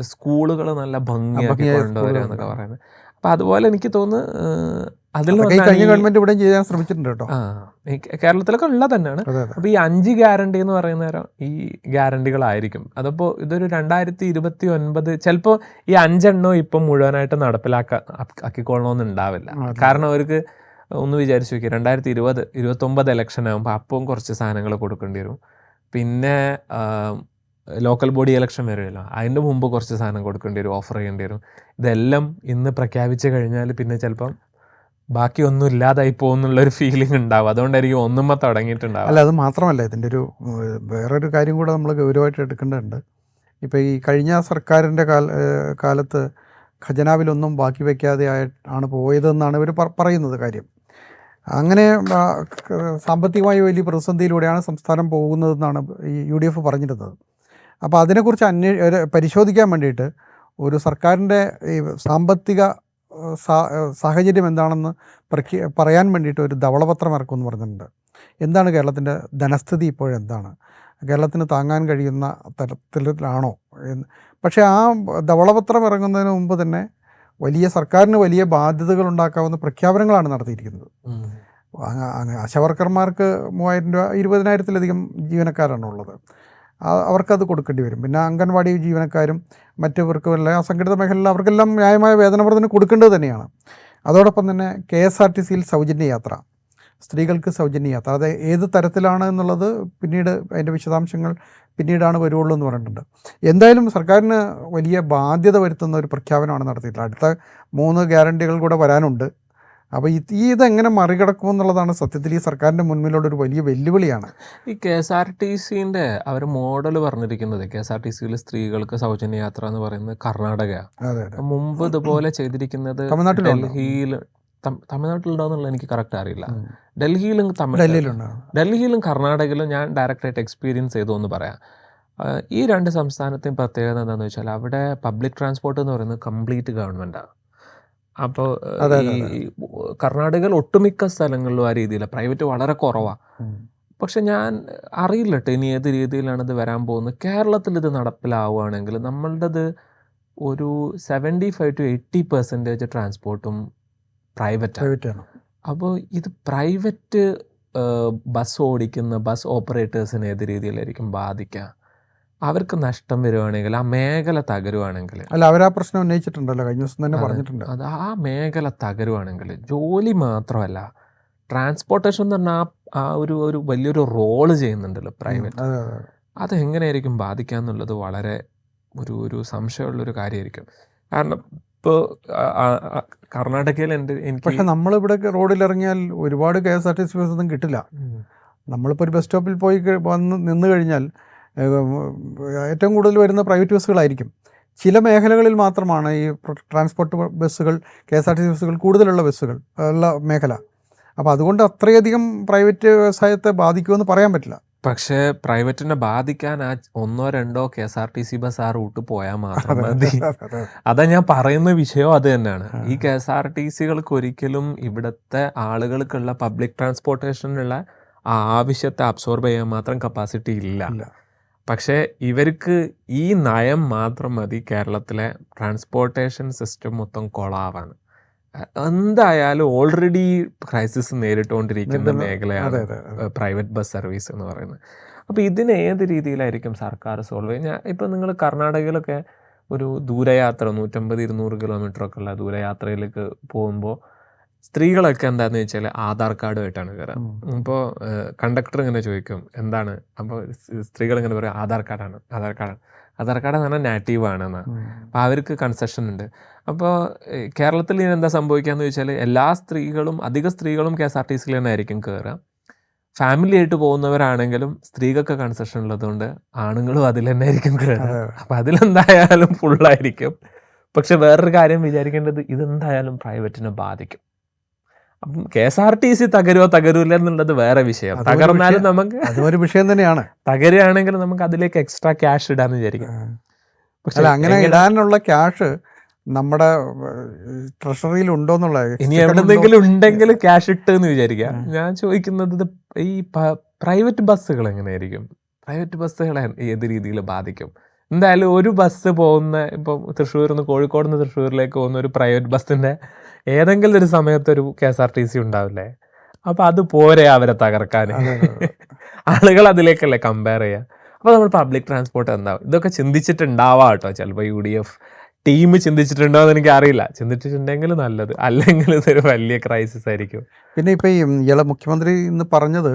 സ്കൂളുകൾ നല്ല ഭംഗിയാക്കി കൊണ്ടുവരിക എന്നൊക്കെ പറയുന്നത്. അപ്പം അതുപോലെ എനിക്ക് തോന്നുന്നു അതിൽ അതൊക്കെ ഈ കഴിഞ്ഞ ഗവൺമെന്റ് ഇവിടെ ചെയ്യാൻ ശ്രമിച്ചിട്ടുണ്ട് കേട്ടോ. കേരളത്തിലൊക്കെ ഉള്ളത് തന്നെയാണ്. അതെ അതെ. അപ്പോൾ ഈ 5 ഗ്യാരണ്ടി എന്ന് പറയുന്ന നേരം ഈ ഗ്യാരണ്ടികളായിരിക്കും. അതപ്പോൾ ഇതൊരു 2029 ചിലപ്പോൾ ഈ 5 എണ്ണോ ഇപ്പം മുഴുവനായിട്ട് ആക്കിക്കൊള്ളണമെന്നുണ്ടാവില്ല. കാരണം അവർക്ക് ഒന്ന് വിചാരിച്ച് നോക്കി, 2029 ഇലക്ഷൻ ആകുമ്പോൾ അപ്പം കുറച്ച് സാധനങ്ങൾ കൊടുക്കേണ്ടി വരും. പിന്നെ ലോക്കൽ ബോഡി ഇലക്ഷൻ വരുമല്ലോ, അതിൻ്റെ മുമ്പ് കുറച്ച് സാധനം കൊടുക്കേണ്ടി വരും, ഓഫർ ചെയ്യേണ്ടി വരും. ഇതെല്ലാം ഇന്ന് പ്രഖ്യാപിച്ച് കഴിഞ്ഞാൽ പിന്നെ ചിലപ്പം ബാക്കി ഒന്നും ഇല്ലാതായി പോകുന്നുള്ളൊരു ഫീലിംഗ് ഉണ്ടാവും. അതുകൊണ്ടായിരിക്കും ഒന്നുമ്മ തുടങ്ങിയിട്ടുണ്ടാവും. അല്ല, അത് മാത്രമല്ല, ഇതിൻ്റെ ഒരു വേറൊരു കാര്യം കൂടെ നമ്മൾ ഗൗരവമായിട്ട് എടുക്കേണ്ടതുണ്ട്. ഇപ്പോൾ ഈ കഴിഞ്ഞ സർക്കാരിൻ്റെ കാലത്ത് ഖജനാവിലൊന്നും ബാക്കി വയ്ക്കാതെ ആണ് പോയതെന്നാണ് ഇവർ പറയുന്നത് കാര്യം. അങ്ങനെ സാമ്പത്തികമായി വലിയ പ്രതിസന്ധിയിലൂടെയാണ് സംസ്ഥാനം പോകുന്നതെന്നാണ് ഈ UDF പറഞ്ഞിരുന്നത്. അപ്പോൾ അതിനെക്കുറിച്ച് പരിശോധിക്കാൻ വേണ്ടിയിട്ട് ഒരു സർക്കാരിൻ്റെ ഈ സാമ്പത്തിക സാഹചര്യം എന്താണെന്ന് പറയാൻ വേണ്ടിയിട്ട് ഒരു ധവളപത്രം ഇറക്കുമെന്ന് പറഞ്ഞിട്ടുണ്ട്. എന്താണ് കേരളത്തിൻ്റെ ധനസ്ഥിതി ഇപ്പോഴെന്താണ്, കേരളത്തിന് താങ്ങാൻ കഴിയുന്ന തരത്തിലാണോ എന്ന്. പക്ഷേ ആ ധവളപത്രം ഇറങ്ങുന്നതിന് മുമ്പ് തന്നെ സർക്കാരിന് വലിയ ബാധ്യതകൾ ഉണ്ടാക്കാവുന്ന പ്രഖ്യാപനങ്ങളാണ് നടത്തിയിരിക്കുന്നത്. ആശാവർക്കർമാർക്ക് 3000 രൂപ, 20,000-ലധികം ജീവനക്കാരാണ് ഉള്ളത്, അവർക്കത് കൊടുക്കേണ്ടി വരും. പിന്നെ അംഗൻവാടി ജീവനക്കാരും മറ്റവർക്കും എല്ലാം അസംഘടിത മേഖലയിൽ അവർക്കെല്ലാം ന്യായമായ വേതനവർദ്ധന കൊടുക്കേണ്ടത് തന്നെയാണ്. അതോടൊപ്പം തന്നെ KSRTCയിൽ സൗജന്യ യാത്ര, സ്ത്രീകൾക്ക് സൗജന്യ യാത്ര, അത് ഏത് തരത്തിലാണ് എന്നുള്ളത് പിന്നീട് അതിൻ്റെ വിശദാംശങ്ങൾ പിന്നീടാണ് വരുള്ളൂ എന്ന് പറഞ്ഞിട്ടുണ്ട്. എന്തായാലും സർക്കാരിന് വലിയ ബാധ്യത വരുത്തുന്ന ഒരു പ്രഖ്യാപനമാണ് നടത്തിയിട്ടുള്ളത്. അടുത്ത 3 ഗ്യാരണ്ടികൾ കൂടെ വരാനുണ്ട്. അപ്പോൾ ഇതെങ്ങനെ മറികടക്കുമെന്നുള്ളതാണ് സത്യത്തിൽ ഈ സർക്കാരിൻ്റെ മുൻപിലുള്ളൊരു വലിയ വെല്ലുവിളിയാണ്. ഈ KSRTCൻ്റെ അവർ മോഡൽ പറഞ്ഞിരിക്കുന്നത്, KSRTCയിൽ സ്ത്രീകൾക്ക് സൗജന്യ യാത്ര എന്ന് പറയുന്നത് കർണാടകയാണ്. മുമ്പ് ഇതുപോലെ ചെയ്തിരിക്കുന്നത് തമിഴ്നാട്ടിലുണ്ടോയെന്നുള്ള എനിക്ക് കറക്റ്റ് അറിയില്ല. ഡൽഹിയിലും കർണാടകയിലും ഞാൻ ഡയറക്റ്റായിട്ട് എക്സ്പീരിയൻസ് ചെയ്തു എന്ന് പറയാം. ഈ 2 സംസ്ഥാനത്തെയും പ്രത്യേകത എന്താണെന്ന് വെച്ചാൽ അവിടെ പബ്ലിക് ട്രാൻസ്പോർട്ട് എന്ന് പറയുന്നത് കംപ്ലീറ്റ് ഗവൺമെൻറ്റാണ്. അപ്പോൾ ഈ കർണാടകയിൽ ഒട്ടുമിക്ക സ്ഥലങ്ങളിലും ആ രീതിയിലാണ്, പ്രൈവറ്റ് വളരെ കുറവാണ്. പക്ഷെ ഞാൻ അറിയില്ല കേട്ടോ ഇനി ഏത് രീതിയിലാണ് ഇത് വരാൻ പോകുന്നത്. കേരളത്തിൽ ഇത് നടപ്പിലാവുകയാണെങ്കിൽ നമ്മളുടേത് ഒരു 75-80% ട്രാൻസ്പോർട്ടും പ്രൈവറ്റാണ്. അപ്പോൾ ഇത് പ്രൈവറ്റ് ബസ് ഓടിക്കുന്ന ബസ് ഓപ്പറേറ്റേഴ്സിന് ഏത് രീതിയിലായിരിക്കും ബാധിക്കുക? അവർക്ക് നഷ്ടം വരുവാണെങ്കിൽ, ആ മേഖല തകരുവാണെങ്കിൽ, അല്ല അവർ ആ പ്രശ്നം ഉന്നയിച്ചിട്ടുണ്ടല്ലോ, കഴിഞ്ഞ ദിവസം തന്നെ പറഞ്ഞിട്ടുണ്ട്. അത് ആ മേഖല തകരുവാണെങ്കിൽ ജോലി മാത്രമല്ല, ട്രാൻസ്പോർട്ടേഷൻ എന്ന് പറഞ്ഞാൽ ആ ഒരു വലിയൊരു റോള് ചെയ്യുന്നുണ്ടല്ലോ പ്രൈവറ്റ്. അതെങ്ങനെയായിരിക്കും ബാധിക്കുക എന്നുള്ളത് വളരെ ഒരു സംശയമുള്ളൊരു കാര്യമായിരിക്കും. കാരണം ഇപ്പോൾ കർണാടകയിൽ പക്ഷെ നമ്മളിവിടെ റോഡിലിറങ്ങിയാൽ ഒരുപാട് KSRTC ബസ്സൊന്നും കിട്ടില്ല. നമ്മളിപ്പോൾ ഒരു ബസ് സ്റ്റോപ്പിൽ പോയി നിന്ന് കഴിഞ്ഞാൽ ഏറ്റവും കൂടുതൽ വരുന്ന പ്രൈവറ്റ് ബസ്സുകളായിരിക്കും. ചില മേഖലകളിൽ മാത്രമാണ് ഈ ട്രാൻസ്പോർട്ട് ബസ്സുകൾ, KSRTC ബസ്സുകൾ കൂടുതലുള്ള ഉള്ള മേഖല. അപ്പോൾ അതുകൊണ്ട് അത്രയധികം പ്രൈവറ്റ് വ്യവസായത്തെ ബാധിക്കുമെന്ന് പറയാൻ പറ്റില്ല. പക്ഷേ പ്രൈവറ്റിനെ ബാധിക്കാൻ ആ 1-2 KSRTC ബസ് ആ റൂട്ട് പോയാൽ മാത്രം മതി. അതാ ഞാൻ പറയുന്ന വിഷയം അത് തന്നെയാണ്. ഈ KSRTCകൾക്ക് ഒരിക്കലും ഇവിടുത്തെ ആളുകൾക്കുള്ള പബ്ലിക് ട്രാൻസ്പോർട്ടേഷനുള്ള ആവശ്യത്തെ അബ്സോർബ് ചെയ്യാൻ മാത്രം കപ്പാസിറ്റി ഇല്ല. പക്ഷേ ഇവർക്ക് ഈ നയം മാത്രം മതി കേരളത്തിലെ ട്രാൻസ്പോർട്ടേഷൻ സിസ്റ്റം മൊത്തം കൊളാവാണ്. എന്തായാലും ഓൾറെഡി ക്രൈസിസ് നേരിട്ടുകൊണ്ടിരിക്കുന്ന മേഖലയാണ് പ്രൈവറ്റ് ബസ് സർവീസ് എന്ന് പറയുന്നത്. അപ്പോൾ ഇതിന് ഏത് രീതിയിലായിരിക്കും സർക്കാർ സോൾവ് ചെയ്യുക? ഇപ്പോൾ നിങ്ങൾ കർണാടകയിലൊക്കെ ഒരു ദൂരയാത്ര 150-200 കിലോമീറ്ററൊക്കെ ഉള്ള ദൂരയാത്രയിലേക്ക് പോകുമ്പോൾ സ്ത്രീകളൊക്കെ എന്താണെന്ന് വെച്ചാൽ ആധാർ കാർഡുമായിട്ടാണ് കയറുക. അപ്പോൾ കണ്ടക്ടർ ഇങ്ങനെ ചോദിക്കും എന്താണ്, അപ്പോൾ സ്ത്രീകൾ ഇങ്ങനെ പറയും ആധാർ കാർഡ് എന്ന് പറഞ്ഞാൽ നാറ്റീവാണെന്ന്. അപ്പോൾ അവർക്ക് കൺസെഷൻ ഉണ്ട്. അപ്പോൾ കേരളത്തിൽ ഇനി എന്താ സംഭവിക്കുകയെന്ന് ചോദിച്ചാൽ അധിക സ്ത്രീകളും KSRTCയിൽ തന്നെ ആയിരിക്കും കയറുക. ഫാമിലി ആയിട്ട് പോകുന്നവരാണെങ്കിലും സ്ത്രീകൾക്ക് കൺസെഷൻ ഉള്ളതുകൊണ്ട് ആണുങ്ങളും അതിൽ തന്നെ ആയിരിക്കും കയറുക. അപ്പം അതിലെന്തായാലും ഫുള്ളായിരിക്കും. പക്ഷെ വേറൊരു കാര്യം വിചാരിക്കേണ്ടത്, ഇതെന്തായാലും പ്രൈവറ്റിനെ ബാധിക്കും. അപ്പം KSRTC തകരൂല എന്നുള്ളത് വേറെ വിഷയം. തകർന്നാലും നമുക്ക് അതൊരു വിഷയം തന്നെയാണ്. തകരുകയാണെങ്കിൽ നമുക്ക് അതിലേക്ക് എക്സ്ട്രാ ക്യാഷ് ഇടാന്ന് വിചാരിക്കും. പക്ഷെ അങ്ങനെ ഇടാനുള്ള ക്യാഷ് നമ്മുടെ ട്രഷറിയിൽ ഉണ്ടോ എന്നുള്ള, ഇനി എവിടെന്തെങ്കിലും ഉണ്ടെങ്കിൽ ക്യാഷ് ഇട്ടെന്ന് വിചാരിക്കുക. ഞാൻ ചോദിക്കുന്നത് ഈ പ്രൈവറ്റ് ബസ്സുകൾ എങ്ങനെയായിരിക്കും? പ്രൈവറ്റ് ബസ്സുകളെ ഏത് രീതിയിൽ ബാധിക്കും? എന്തായാലും ഒരു ബസ് പോകുന്ന, ഇപ്പോൾ തൃശ്ശൂരിൽ നിന്ന് കോഴിക്കോട് നിന്ന് തൃശ്ശൂരിലേക്ക് പോകുന്ന ഒരു പ്രൈവറ്റ് ബസ്സിൻ്റെ ഏതെങ്കിലും ഒരു സമയത്ത് ഒരു KSRTC ഉണ്ടാവില്ലേ, അപ്പൊ അത് പോരെ അവരെ തകർക്കാൻ. ആളുകൾ അതിലേക്കല്ലേ കമ്പയർ ചെയ്യുക. അപ്പോൾ നമ്മൾ പബ്ലിക് ട്രാൻസ്പോർട്ട് എന്താവും, ഇതൊക്കെ ചിന്തിച്ചിട്ടുണ്ടാവാം കേട്ടോ. ചിലപ്പോൾ UDF ടീം ചിന്തിച്ചിട്ടുണ്ടോ എന്ന് എനിക്ക് അറിയില്ല. ചിന്തിച്ചിട്ടുണ്ടെങ്കിൽ നല്ലത്, അല്ലെങ്കിൽ ഇതൊരു വലിയ ക്രൈസിസ് ആയിരിക്കും. പിന്നെ ഇപ്പോൾ ഈ ഇയാളെ മുഖ്യമന്ത്രി ഇന്ന് പറഞ്ഞത്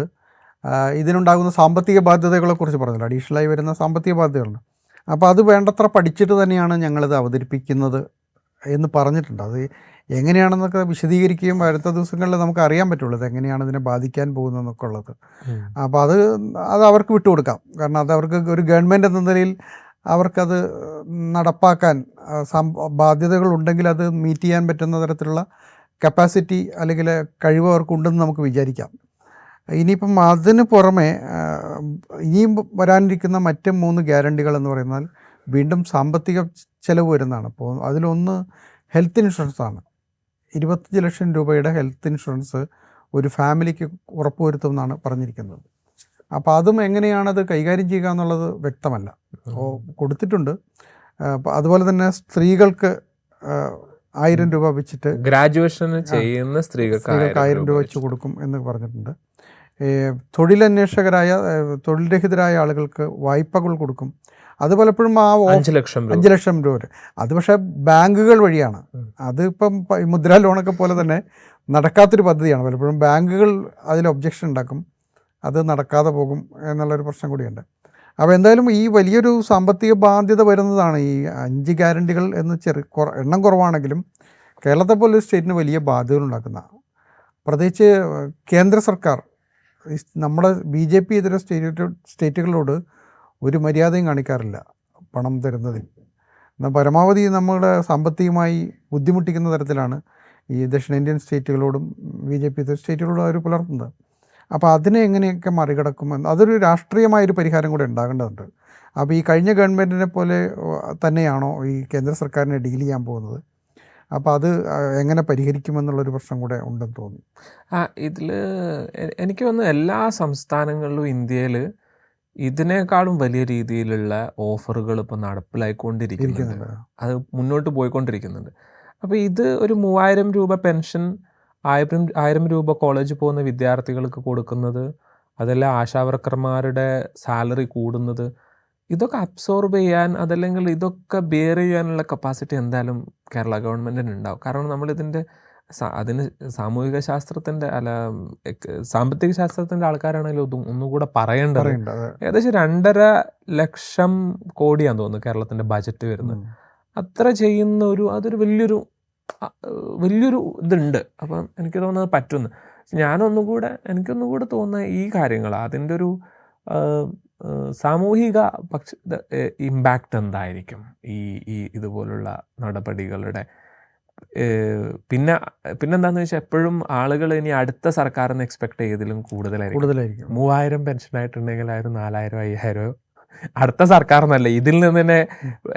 ഇതിനുണ്ടാകുന്ന സാമ്പത്തിക ബാധ്യതകളെക്കുറിച്ച് പറഞ്ഞല്ലോ, അഡീഷണലായി വരുന്ന സാമ്പത്തിക ബാധ്യതകളുണ്ട്. അപ്പോൾ അത് വേണ്ടത്ര പഠിച്ചിട്ട് തന്നെയാണ് ഞങ്ങളിത് അവതരിപ്പിക്കുന്നത് എന്ന് പറഞ്ഞിട്ടുണ്ട്. അത് എങ്ങനെയാണെന്നൊക്കെ വിശദീകരിക്കുകയും അടുത്ത ദിവസങ്ങളിൽ നമുക്ക് അറിയാൻ പറ്റുള്ളൂ ഇത് എങ്ങനെയാണ് ഇതിനെ ബാധിക്കാൻ പോകുന്നതെന്നൊക്കെ ഉള്ളത്. അപ്പോൾ അത് അവർക്ക് വിട്ടുകൊടുക്കാം. കാരണം അത് അവർക്ക് ഒരു ഗവൺമെൻറ് എന്ന നിലയിൽ അവർക്കത് നടപ്പാക്കാൻ ബാധ്യതകളുണ്ടെങ്കിൽ അത് മീറ്റ് ചെയ്യാൻ പറ്റുന്ന തരത്തിലുള്ള കപ്പാസിറ്റി അല്ലെങ്കിൽ കഴിവ് അവർക്കുണ്ടെന്ന് നമുക്ക് വിചാരിക്കാം. ഇനിയിപ്പം അതിന് പുറമെ ഇനിയും വരാനിരിക്കുന്ന മറ്റ് 3 ഗ്യാരണ്ടികൾ എന്ന് പറയുന്നാൽ വീണ്ടും സാമ്പത്തിക ചെലവ് വരുന്നതാണ്. അപ്പോൾ അതിലൊന്ന് ഹെൽത്ത് ഇൻഷുറൻസാണ്. 25 ലക്ഷം രൂപയുടെ ഹെൽത്ത് ഇൻഷുറൻസ് ഒരു ഫാമിലിക്ക് ഉറപ്പുവരുത്തുമെന്നാണ് പറഞ്ഞിരിക്കുന്നത്. അപ്പോൾ അതും എങ്ങനെയാണത് കൈകാര്യം ചെയ്യുക എന്നുള്ളത് വ്യക്തമല്ല. കൊടുത്തിട്ടുണ്ട്. അതുപോലെ തന്നെ സ്ത്രീകൾക്ക് 1000 രൂപ വെച്ചിട്ട് ഗ്രാജുവേഷൻ ചെയ്യുന്ന സ്ത്രീകൾക്ക് 1000 രൂപ വെച്ച് കൊടുക്കും എന്ന് പറഞ്ഞിട്ടുണ്ട്. തൊഴിൽരഹിതരായ ആളുകൾക്ക് വായ്പകൾ കൊടുക്കും. അത് പലപ്പോഴും 5 ലക്ഷം രൂപ വരെ. അത് പക്ഷേ ബാങ്കുകൾ വഴിയാണ്. അതിപ്പം മുദ്രാ ലോണൊക്കെ പോലെ തന്നെ നടക്കാത്തൊരു പദ്ധതിയാണ്. പലപ്പോഴും ബാങ്കുകൾ അതിൽ ഒബ്ജക്ഷൻ ഉണ്ടാക്കും, അത് നടക്കാതെ പോകും എന്നുള്ളൊരു പ്രശ്നം കൂടിയുണ്ട്. അപ്പോൾ എന്തായാലും ഈ വലിയൊരു സാമ്പത്തിക ബാധ്യത വരുന്നതാണ് ഈ 5 ഗ്യാരണ്ടികൾ എന്ന് എണ്ണം കുറവാണെങ്കിലും കേരളത്തെ പോലെ ഒരു സ്റ്റേറ്റിന് വലിയ ബാധ്യതകൾ ഉണ്ടാക്കുന്ന, പ്രത്യേകിച്ച് കേന്ദ്ര സർക്കാർ നമ്മുടെ BJP ഇതര സ്റ്റേറ്റുകളോട് ഒരു മര്യാദയും കാണിക്കാറില്ല പണം തരുന്നതിൽ. എന്നാൽ പരമാവധി നമ്മുടെ സാമ്പത്തികമായി ബുദ്ധിമുട്ടിക്കുന്ന തരത്തിലാണ് ഈ ദക്ഷിണേന്ത്യൻ സ്റ്റേറ്റുകളോടും BJP ഇതര സ്റ്റേറ്റുകളോടും അവർ പുലർത്തുന്നത്. അപ്പോൾ അതിനെ എങ്ങനെയൊക്കെ മറികടക്കുമെന്ന് അതൊരു രാഷ്ട്രീയമായൊരു പരിഹാരം കൂടെ ഉണ്ടാകേണ്ടതുണ്ട്. അപ്പോൾ ഈ കഴിഞ്ഞ ഗവൺമെൻറ്റിനെ പോലെ തന്നെയാണോ ഈ കേന്ദ്ര സർക്കാരിനെ ഡീൽ ചെയ്യാൻ പോകുന്നത്? അപ്പോൾ അത് എങ്ങനെ പരിഹരിക്കുമെന്നുള്ളൊരു പ്രശ്നം കൂടെ ഉണ്ടെന്ന് തോന്നുന്നു. ഇതിൽ എനിക്ക് തോന്നുന്നു എല്ലാ സംസ്ഥാനങ്ങളിലും ഇന്ത്യയിൽ ഇതിനേക്കാളും വലിയ രീതിയിലുള്ള ഓഫറുകൾ ഇപ്പോൾ നടപ്പിലായിക്കൊണ്ടിരിക്കുന്നുണ്ട്. അത് മുന്നോട്ട് പോയിക്കൊണ്ടിരിക്കുന്നുണ്ട്. അപ്പോൾ ഇത് ഒരു 3000 രൂപ പെൻഷൻ, 1000 രൂപ കോളേജിൽ പോകുന്ന വിദ്യാർത്ഥികൾക്ക് കൊടുക്കുന്നത്, അതല്ല ആശാവർക്കർമാരുടെ സാലറി കൂടുന്നത്, ഇതൊക്കെ അബ്സോർബ് ചെയ്യാൻ അതല്ലെങ്കിൽ ഇതൊക്കെ ബെയർ ചെയ്യാനുള്ള കപ്പാസിറ്റി എന്തായാലും കേരള ഗവൺമെൻറ്റിന് ഉണ്ടാവും. കാരണം നമ്മളിതിൻ്റെ അതിന് സാമൂഹിക ശാസ്ത്രത്തിൻ്റെ സാമ്പത്തിക ശാസ്ത്രത്തിൻ്റെ ആൾക്കാരാണെങ്കിലും ഒന്നുകൂടെ പറയേണ്ടത്. ഏകദേശം 2.5 ലക്ഷം കോടിയാന്ന് തോന്നുന്നു കേരളത്തിൻ്റെ ബജറ്റ് വരുന്നത്. അത്ര ചെയ്യുന്ന അതൊരു വലിയൊരു ഇതുണ്ട്. അപ്പം എനിക്ക് തോന്നുന്നത് പറ്റുന്നു. എനിക്കൊന്നുകൂടെ തോന്നുന്ന ഈ കാര്യങ്ങൾ അതിൻ്റെ ഒരു സാമൂഹിക ഇമ്പാക്റ്റ് എന്തായിരിക്കും ഈ ഇതുപോലുള്ള നടപടികളുടെ. പിന്നെന്താണെന്ന് വെച്ചാൽ എപ്പോഴും ആളുകൾ ഇനി അടുത്ത സർക്കാരിന് എക്സ്പെക്ട് ചെയ്തതിലും കൂടുതലായിരിക്കും. 3000 പെൻഷനായിട്ടുണ്ടെങ്കിൽ 4000 5000 അടുത്ത സർക്കാർ എന്നല്ല ഇതിൽ നിന്ന് തന്നെ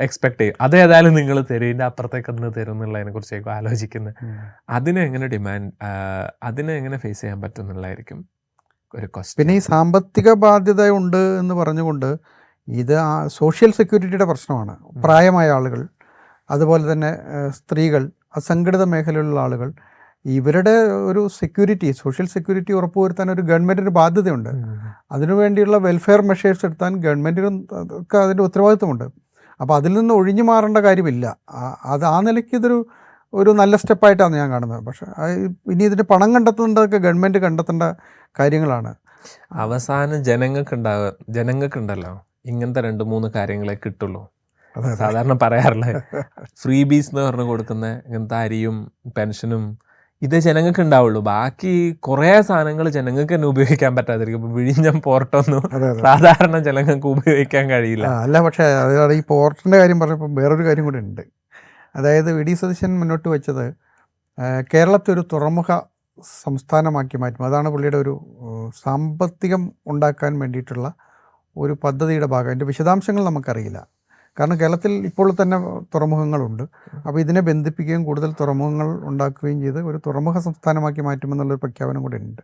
എക്സ്പെക്ട് ചെയ്യും. അതേതായാലും നിങ്ങൾ തരും, ഇതിൻ്റെ അപ്പുറത്തേക്കൊന്ന് തരും എന്നുള്ളതിനെ കുറിച്ചേക്കും ആലോചിക്കുന്നത്. അതിനെ എങ്ങനെ ഫേസ് ചെയ്യാൻ പറ്റും എന്നുള്ളതായിരിക്കും ഒരു ക്വസ്റ്റ്യൻ. പിന്നെ ഈ സാമ്പത്തിക ബാധ്യത ഉണ്ട് എന്ന് പറഞ്ഞുകൊണ്ട് ഇത് സോഷ്യൽ സെക്യൂരിറ്റിയുടെ പ്രശ്നമാണ്. പ്രായമായ ആളുകൾ, അതുപോലെ തന്നെ സ്ത്രീകൾ, അസംഘടിത മേഖലയിലുള്ള ആളുകൾ, ഇവരുടെ ഒരു സോഷ്യൽ സെക്യൂരിറ്റി ഉറപ്പുവരുത്താൻ ഒരു ഗവൺമെൻറ്റിന് ബാധ്യതയുണ്ട്. അതിനുവേണ്ടിയുള്ള വെൽഫെയർ മെഷേഴ്സ് എടുത്താൻ ഗവൺമെൻറ്റിനൊക്കെ അതിൻ്റെ ഉത്തരവാദിത്വമുണ്ട്. അപ്പോൾ അതിൽ നിന്ന് ഒഴിഞ്ഞു മാറേണ്ട കാര്യമില്ല. ആ നിലയ്ക്ക് ഒരു നല്ല സ്റ്റെപ്പായിട്ടാണ് ഞാൻ കാണുന്നത്. പക്ഷേ ഇനി ഇതിന് പണം കണ്ടെത്തേണ്ടതൊക്കെ ഗവൺമെൻറ് കണ്ടെത്തേണ്ട കാര്യങ്ങളാണ്. അവസാനം ജനങ്ങൾക്കുണ്ടല്ലോ ഇങ്ങനത്തെ 2-3 കാര്യങ്ങളെ കിട്ടുള്ളൂ. സാധാരണ പറയാറില്ല, ഫ്രീ ബീസ് എന്ന് പറഞ്ഞ് കൊടുക്കുന്ന ഇങ്ങനത്തെ അരിയും പെൻഷനും ഇത് ജനങ്ങൾക്ക് ഉണ്ടാവുള്ളൂ. ബാക്കി കുറേ സാധനങ്ങൾ ജനങ്ങൾക്ക് തന്നെ ഉപയോഗിക്കാൻ പറ്റാതിരിക്കും. ഇപ്പോൾ വിഴിഞ്ഞം പോർട്ടൊന്നും സാധാരണ ജനങ്ങൾക്ക് ഉപയോഗിക്കാൻ കഴിയില്ല. അല്ല, പക്ഷേ അത് ഈ പോർട്ടിൻ്റെ കാര്യം പറഞ്ഞപ്പോൾ വേറൊരു കാര്യം കൂടി ഉണ്ട്. അതായത് വി ഡി സതീശൻ മുന്നോട്ട് വെച്ചത് കേരളത്തെ ഒരു തുറമുഖ സംസ്ഥാനമാക്കി മാറ്റും. അതാണ് പുള്ളിയുടെ ഒരു സാമ്പത്തികം ഉണ്ടാക്കാൻ വേണ്ടിയിട്ടുള്ള ഒരു പദ്ധതിയുടെ ഭാഗം. അതിൻ്റെ വിശദാംശങ്ങൾ നമുക്കറിയില്ല. കാരണം കേരളത്തിൽ ഇപ്പോൾ തന്നെ തുറമുഖങ്ങളുണ്ട്. അപ്പോൾ ഇതിനെ ബന്ധിപ്പിക്കുകയും കൂടുതൽ തുറമുഖങ്ങൾ ഉണ്ടാക്കുകയും ചെയ്ത് ഒരു തുറമുഖ സംസ്ഥാനമാക്കി മാറ്റുമെന്നുള്ളൊരു പ്രഖ്യാപനം കൂടെ ഉണ്ട്.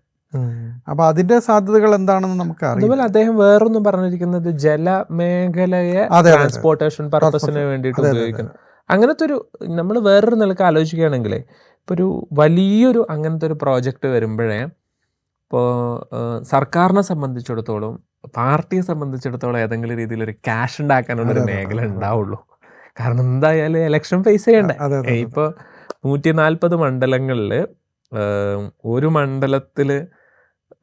അപ്പോൾ അതിൻ്റെ സാധ്യതകൾ എന്താണെന്ന് നമുക്ക് അറിയാം. അതുപോലെ അദ്ദേഹം വേറൊന്നും പറഞ്ഞിരിക്കുന്നത് ജലമേഖലയെ ട്രാൻസ്പോർട്ടേഷൻ പർപ്പസിന് വേണ്ടിയിട്ട് ഉപയോഗിക്കണം. അങ്ങനത്തെ നമ്മൾ വേറൊരു നിലക്ക് ആലോചിക്കുകയാണെങ്കിൽ ഇപ്പോൾ ഒരു വലിയൊരു അങ്ങനത്തെ ഒരു പ്രോജക്റ്റ് വരുമ്പോഴേ ഇപ്പോൾ സർക്കാരിനെ സംബന്ധിച്ചിടത്തോളം പാർട്ടിയെ സംബന്ധിച്ചിടത്തോളം ഏതെങ്കിലും രീതിയിൽ ഒരു ക്യാഷ് ഉണ്ടാക്കാനുള്ള ഒരു മേഖല ഉണ്ടാവുള്ളൂ. കാരണം എന്തായാലും ഇലക്ഷൻ ഫേസ് ചെയ്യണ്ടേ. ഇപ്പോൾ 140 മണ്ഡലങ്ങളിൽ ഒരു മണ്ഡലത്തിൽ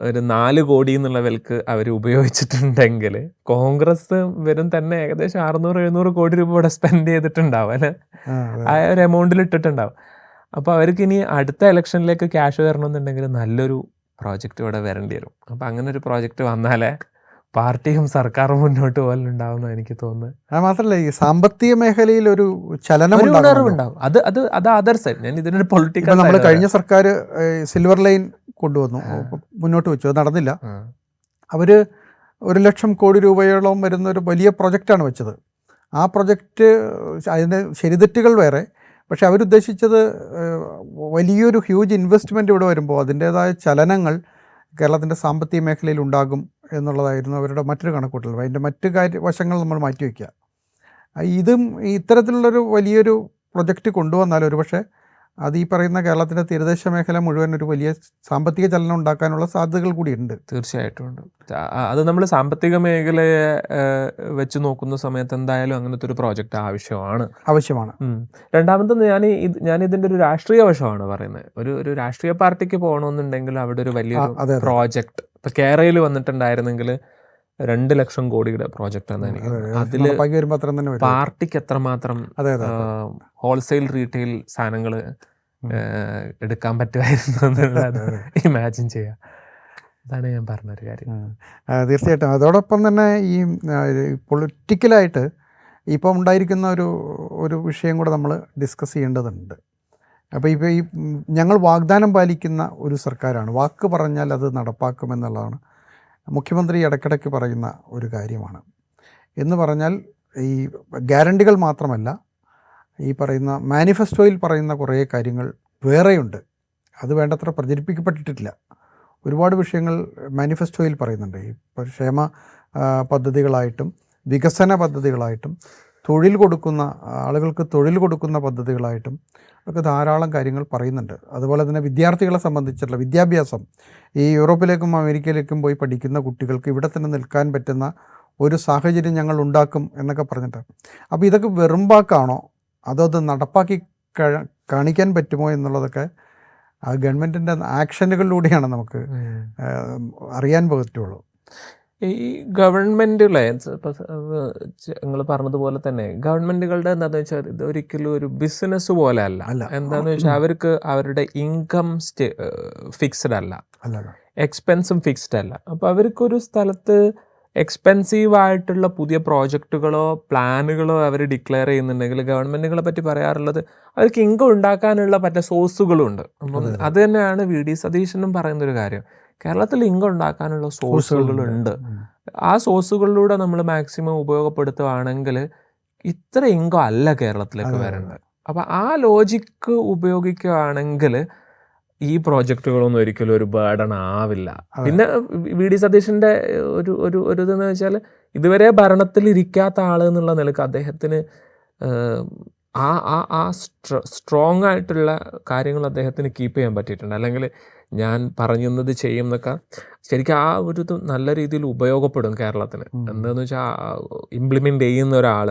ഒരു 4 കോടി എന്നുള്ള വിലക്ക് അവർ ഉപയോഗിച്ചിട്ടുണ്ടെങ്കിൽ കോൺഗ്രസ് വരും തന്നെ ഏകദേശം 600-700 കോടി രൂപ ഇവിടെ സ്പെൻഡ് ചെയ്തിട്ടുണ്ടാവും അല്ലെ, ആ ഒരു എമൗണ്ടിൽ ഇട്ടിട്ടുണ്ടാവും. അപ്പോൾ അവർക്ക് ഇനി അടുത്ത ഇലക്ഷനിലേക്ക് ക്യാഷ് വരണമെന്നുണ്ടെങ്കിൽ നല്ലൊരു പ്രോജക്റ്റ് ഇവിടെ വരേണ്ടി വരും. അപ്പം അങ്ങനെ ഒരു പ്രോജക്റ്റ് വന്നാലേ പാർട്ടിയും സർക്കാരും മുന്നോട്ട് പോലുണ്ടാവുന്ന എനിക്ക് തോന്നുന്നത്. അത് മാത്രമല്ല ഈ സാമ്പത്തിക മേഖലയിൽ ഒരു ചലനം ഉണ്ടാവും. അത് അതർ സൈഡ്. ഞാൻ ഇതിനൊരു പൊളിറ്റിക്കൽ, നമ്മൾ കഴിഞ്ഞ സർക്കാർ സിൽവർ ലൈൻ കൊണ്ടുവന്നു, മുന്നോട്ട് വെച്ചു, അത് നടന്നില്ല. അവർ 1 ലക്ഷം കോടി രൂപയോളം വരുന്ന ഒരു വലിയ പ്രൊജക്റ്റാണ് വെച്ചത്. ആ പ്രൊജക്റ്റ് അതിൻ്റെ ശരിതെറ്റുകൾ വേറെ, പക്ഷെ അവരുദ്ദേശിച്ചത് വലിയൊരു ഹ്യൂജ് ഇൻവെസ്റ്റ്മെൻറ്റ് ഇവിടെ വരുമ്പോൾ അതിൻ്റേതായ ചലനങ്ങൾ കേരളത്തിൻ്റെ സാമ്പത്തിക മേഖലയിൽ ഉണ്ടാകും എന്നുള്ളതായിരുന്നു അവരുടെ മറ്റൊരു കണക്കൂട്ടൽ. അതിൻ്റെ മറ്റു വശങ്ങൾ നമ്മൾ മാറ്റിവെക്കുക. ഇതും ഇത്തരത്തിലുള്ളൊരു വലിയൊരു പ്രൊജക്റ്റ് കൊണ്ടുവന്നാൽ ഒരുപക്ഷെ അത് ഈ പറയുന്ന കേരളത്തിൻ്റെ തീരദേശ മേഖല മുഴുവൻ ഒരു വലിയ സാമ്പത്തിക ചലനം ഉണ്ടാക്കാനുള്ള സാധ്യതകൾ കൂടിയുണ്ട്. തീർച്ചയായിട്ടും ഉണ്ട്. അത് നമ്മൾ സാമ്പത്തിക മേഖലയെ വെച്ച് നോക്കുന്ന സമയത്ത് എന്തായാലും അങ്ങനത്തെ ഒരു പ്രോജക്റ്റ് ആവശ്യമാണ്. രണ്ടാമത് ഞാൻ ഇതിൻ്റെ ഒരു രാഷ്ട്രീയ വശമാണ് പറയുന്നത്. ഒരു രാഷ്ട്രീയ പാർട്ടിക്ക് പോകണമെന്നുണ്ടെങ്കിൽ അവിടെ ഒരു വലിയൊരു പ്രോജക്റ്റ്, ഇപ്പം കേരളയിൽ വന്നിട്ടുണ്ടായിരുന്നെങ്കിൽ 2 ലക്ഷം കോടിയുടെ പ്രോജക്റ്റാണ് എനിക്ക്. അതിൽ പാർട്ടിക്ക് എത്രമാത്രം ഹോൾസെയിൽ റീറ്റെയിൽ സാധനങ്ങൾ എടുക്കാൻ പറ്റുമായിരുന്നു എന്നുള്ളത് ഇമാജിൻ ചെയ്യാം. അതാണ് ഞാൻ പറഞ്ഞൊരു കാര്യം. തീർച്ചയായിട്ടും. അതോടൊപ്പം തന്നെ ഈ പൊളിറ്റിക്കലായിട്ട് ഇപ്പം ഉണ്ടായിരിക്കുന്ന ഒരു വിഷയം കൂടെ നമ്മൾ ഡിസ്കസ് ചെയ്യേണ്ടതുണ്ട്. അപ്പോൾ ഇപ്പോൾ ഈ ഞങ്ങൾ വാഗ്ദാനം പാലിക്കുന്ന ഒരു സർക്കാരാണ്, വാക്ക് പറഞ്ഞാൽ അത് നടപ്പാക്കുമെന്നുള്ളതാണ് മുഖ്യമന്ത്രി ഇടയ്ക്കിടയ്ക്ക് പറയുന്ന ഒരു കാര്യമാണ്. എന്ന് പറഞ്ഞാൽ ഈ ഗ്യാരണ്ടികൾ മാത്രമല്ല, ഈ പറയുന്ന മാനിഫെസ്റ്റോയിൽ പറയുന്ന കുറേ കാര്യങ്ങൾ വേറെയുണ്ട്. അത് വേണ്ടത്ര പ്രചരിപ്പിക്കപ്പെട്ടിട്ടില്ല. ഒരുപാട് വിഷയങ്ങൾ മാനിഫെസ്റ്റോയിൽ പറയുന്നുണ്ട്. ഈ ക്ഷേമ പദ്ധതികളായിട്ടും വികസന പദ്ധതികളായിട്ടും ആളുകൾക്ക് തൊഴിൽ കൊടുക്കുന്ന പദ്ധതികളായിട്ടും ഒക്കെ ധാരാളം കാര്യങ്ങൾ പറയുന്നുണ്ട്. അതുപോലെ തന്നെ വിദ്യാർത്ഥികളെ സംബന്ധിച്ചുള്ള വിദ്യാഭ്യാസം, ഈ യൂറോപ്പിലേക്കും അമേരിക്കയിലേക്കും പോയി പഠിക്കുന്ന കുട്ടികൾക്ക് ഇവിടെ തന്നെ നിൽക്കാൻ പറ്റുന്ന ഒരു സാഹചര്യം ഞങ്ങൾ ഉണ്ടാക്കും എന്നൊക്കെ പറഞ്ഞിട്ട്. അപ്പോൾ ഇതൊക്കെ വെറും വാക്കാണോ അതോ അത് നടപ്പാക്കി കാണിക്കാൻ പറ്റുമോ എന്നുള്ളതൊക്കെ ആ ഗവൺമെൻറ്റിൻ്റെ ആക്ഷനുകളിലൂടെയാണ് നമുക്ക് അറിയാൻ പറ്റുള്ളൂ. ഈ ഗവൺമെൻറ്റുകളെ ഇപ്പോൾ നിങ്ങൾ പറഞ്ഞതുപോലെ തന്നെ ഗവൺമെൻറ്റുകളുടെ എന്താണെന്ന് വെച്ചാൽ ഇത് ഒരിക്കലും ഒരു ബിസിനസ് പോലെ അല്ല. എന്താണെന്ന് വെച്ചാൽ അവർക്ക് അവരുടെ ഇൻകം ഫിക്സ്ഡ് അല്ല, എക്സ്പെൻസും ഫിക്സ്ഡ് അല്ല. അപ്പോൾ അവർക്കൊരു സ്ഥലത്ത് എക്സ്പെൻസീവായിട്ടുള്ള പുതിയ പ്രോജക്റ്റുകളോ പ്ലാനുകളോ അവർ ഡിക്ലെയർ ചെയ്യുന്നുണ്ടെങ്കിൽ ഗവൺമെൻറ്റുകളെ പറ്റി പറയാറുള്ളത് അവർക്ക് ഇൻകം ഉണ്ടാക്കാനുള്ള പറ്റ സോഴ്സുകളുണ്ട്. അപ്പം അത് തന്നെയാണ് VD സതീശനും പറയുന്നൊരു കാര്യം. കേരളത്തിൽ ഇൻകം ഉണ്ടാക്കാനുള്ള സോഴ്സുകളുണ്ട്. ആ സോഴ്സുകളിലൂടെ നമ്മൾ മാക്സിമം ഉപയോഗപ്പെടുത്തുകയാണെങ്കിൽ ഇത്ര ഇൻകം അല്ല കേരളത്തിലേക്ക് വരേണ്ടത്. അപ്പം ആ ലോജിക്ക് ഉപയോഗിക്കുകയാണെങ്കിൽ ഈ പ്രോജക്റ്റുകളൊന്നും ഒരിക്കലും ഒരു ബേർഡൺ ആവില്ല. പിന്നെ VD സതീശൻ്റെ ഒരു ഇതെന്ന് വെച്ചാൽ ഇതുവരെ ഭരണത്തിലിരിക്കാത്ത ആൾ എന്നുള്ള നിലക്ക് അദ്ദേഹത്തിന് ആ സ്ട്രോങ് ആയിട്ടുള്ള കാര്യങ്ങൾ അദ്ദേഹത്തിന് കീപ്പ് ചെയ്യാൻ പറ്റിയിട്ടുണ്ട്. അല്ലെങ്കിൽ ഞാൻ പറയുന്നത് ചെയ്യും എന്നൊക്കെ ശരിക്കും ആ ഒരു ഇത് നല്ല രീതിയിൽ ഉപയോഗപ്പെടും കേരളത്തിന്. എന്താണെന്ന് വെച്ചാൽ ഇംപ്ലിമെൻ്റ് ചെയ്യുന്ന ഒരാൾ